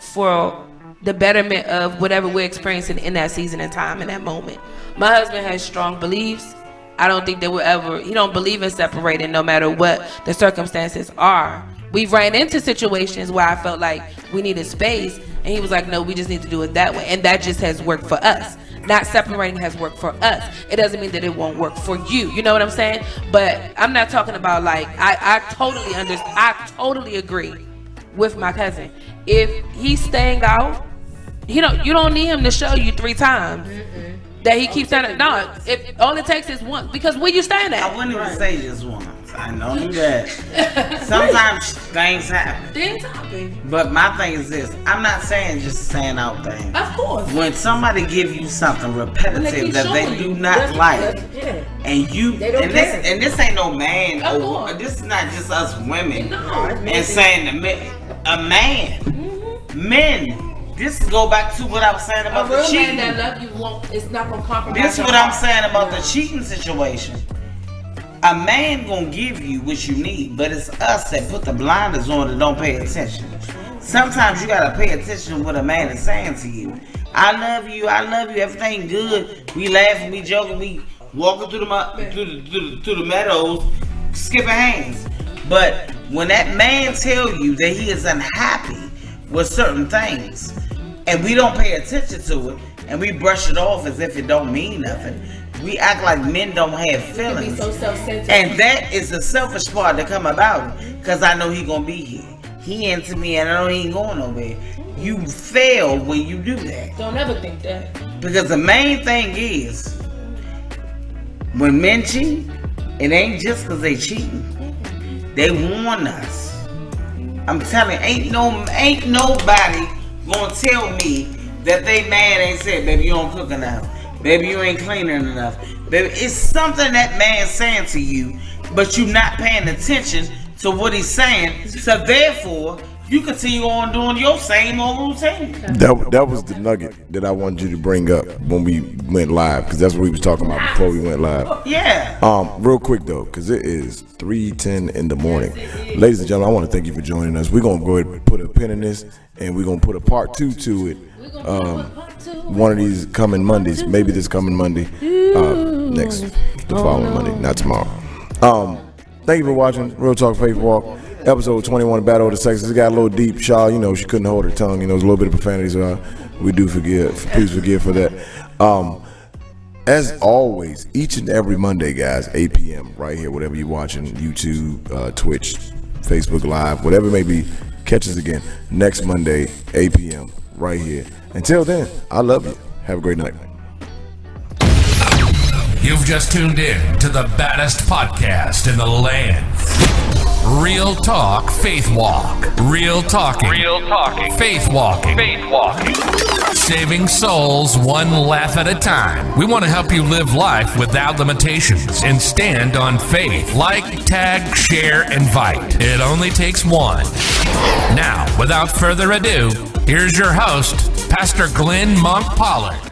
the betterment of whatever we're experiencing in that season and time, in that moment. My husband has strong beliefs. I don't think that he don't believe in separating no matter what the circumstances are. We've ran into situations where I felt like we needed space, and he was like, no, we just need to do it that way. And that just has worked for us. Not separating has worked for us. It doesn't mean that it won't work for you. You know what I'm saying? But I'm not talking about like, I totally understand. I totally agree with my cousin. If he's staying out, you don't need him to show you 3 times. That he keeps saying, no, if all it takes is one, because where you staying at? I wouldn't even say just once. I know that. Sometimes things happen. Things happen. But my thing is this: I'm not saying just saying out things. Of course. When somebody give you something repetitive that they do not like, and this ain't no man, or this is not just us women, and saying a man, men. This go back to what I was saying about the cheating. A real man that love you it's not gonna compromise. This is what I'm saying about the cheating situation. A man gonna give you what you need, but it's us that put the blinders on and don't pay attention. Sometimes you gotta pay attention to what a man is saying to you. I love you, everything good. We laughing, we joking, we walking through the meadows, skipping hands. But when that man tell you that he is unhappy with certain things, and we don't pay attention to it, and we brush it off as if it don't mean nothing, We act like men don't have feelings. Be so self-centered. And that is the selfish part that come about. Because I know he gonna be here. He into me and I know he ain't going nowhere. You fail when you do that. Don't ever think that. Because the main thing is, when men cheat, it ain't just because they cheating. They warn us. I'm telling you, ain't nobody gonna tell me that they man ain't said, baby, you don't cook enough. Baby, you ain't cleaning enough. Baby, it's something that man's saying to you, but you not paying attention to what he's saying. So therefore, you continue on doing your same old routine. That was the nugget that I wanted you to bring up when we went live, because that's what we was talking about before we went live. Yeah. Real quick though, because it is 3:10 in the morning. Ladies and gentlemen, I want to thank you for joining us. We're gonna go ahead and put a pin in this, and we're gonna put a part 2 to it. One of these coming Mondays, maybe this coming Monday, the following Monday, not tomorrow. Thank you for watching Real Talk Faith Walk, episode 21, Battle of the Sexes. It got a little deep. Shaw, she couldn't hold her tongue. There's a little bit of profanity, so we do forgive. Please forgive for that. As always, each and every Monday, guys, 8 p.m. right here, whatever you're watching, YouTube, Twitch, Facebook Live, whatever it may be, catch us again next Monday, 8 p.m. right here. Until then, I love you. Have a great night. You've just tuned in to the baddest podcast in the land. Real Talk Faith Walk. Real talking. Faith walking. Saving souls one laugh at a time. We want to help you live life without limitations and stand on faith. Like, tag, share, invite. It only takes one. Now, without further ado, here's your host, Pastor Glenn Monk Pollard.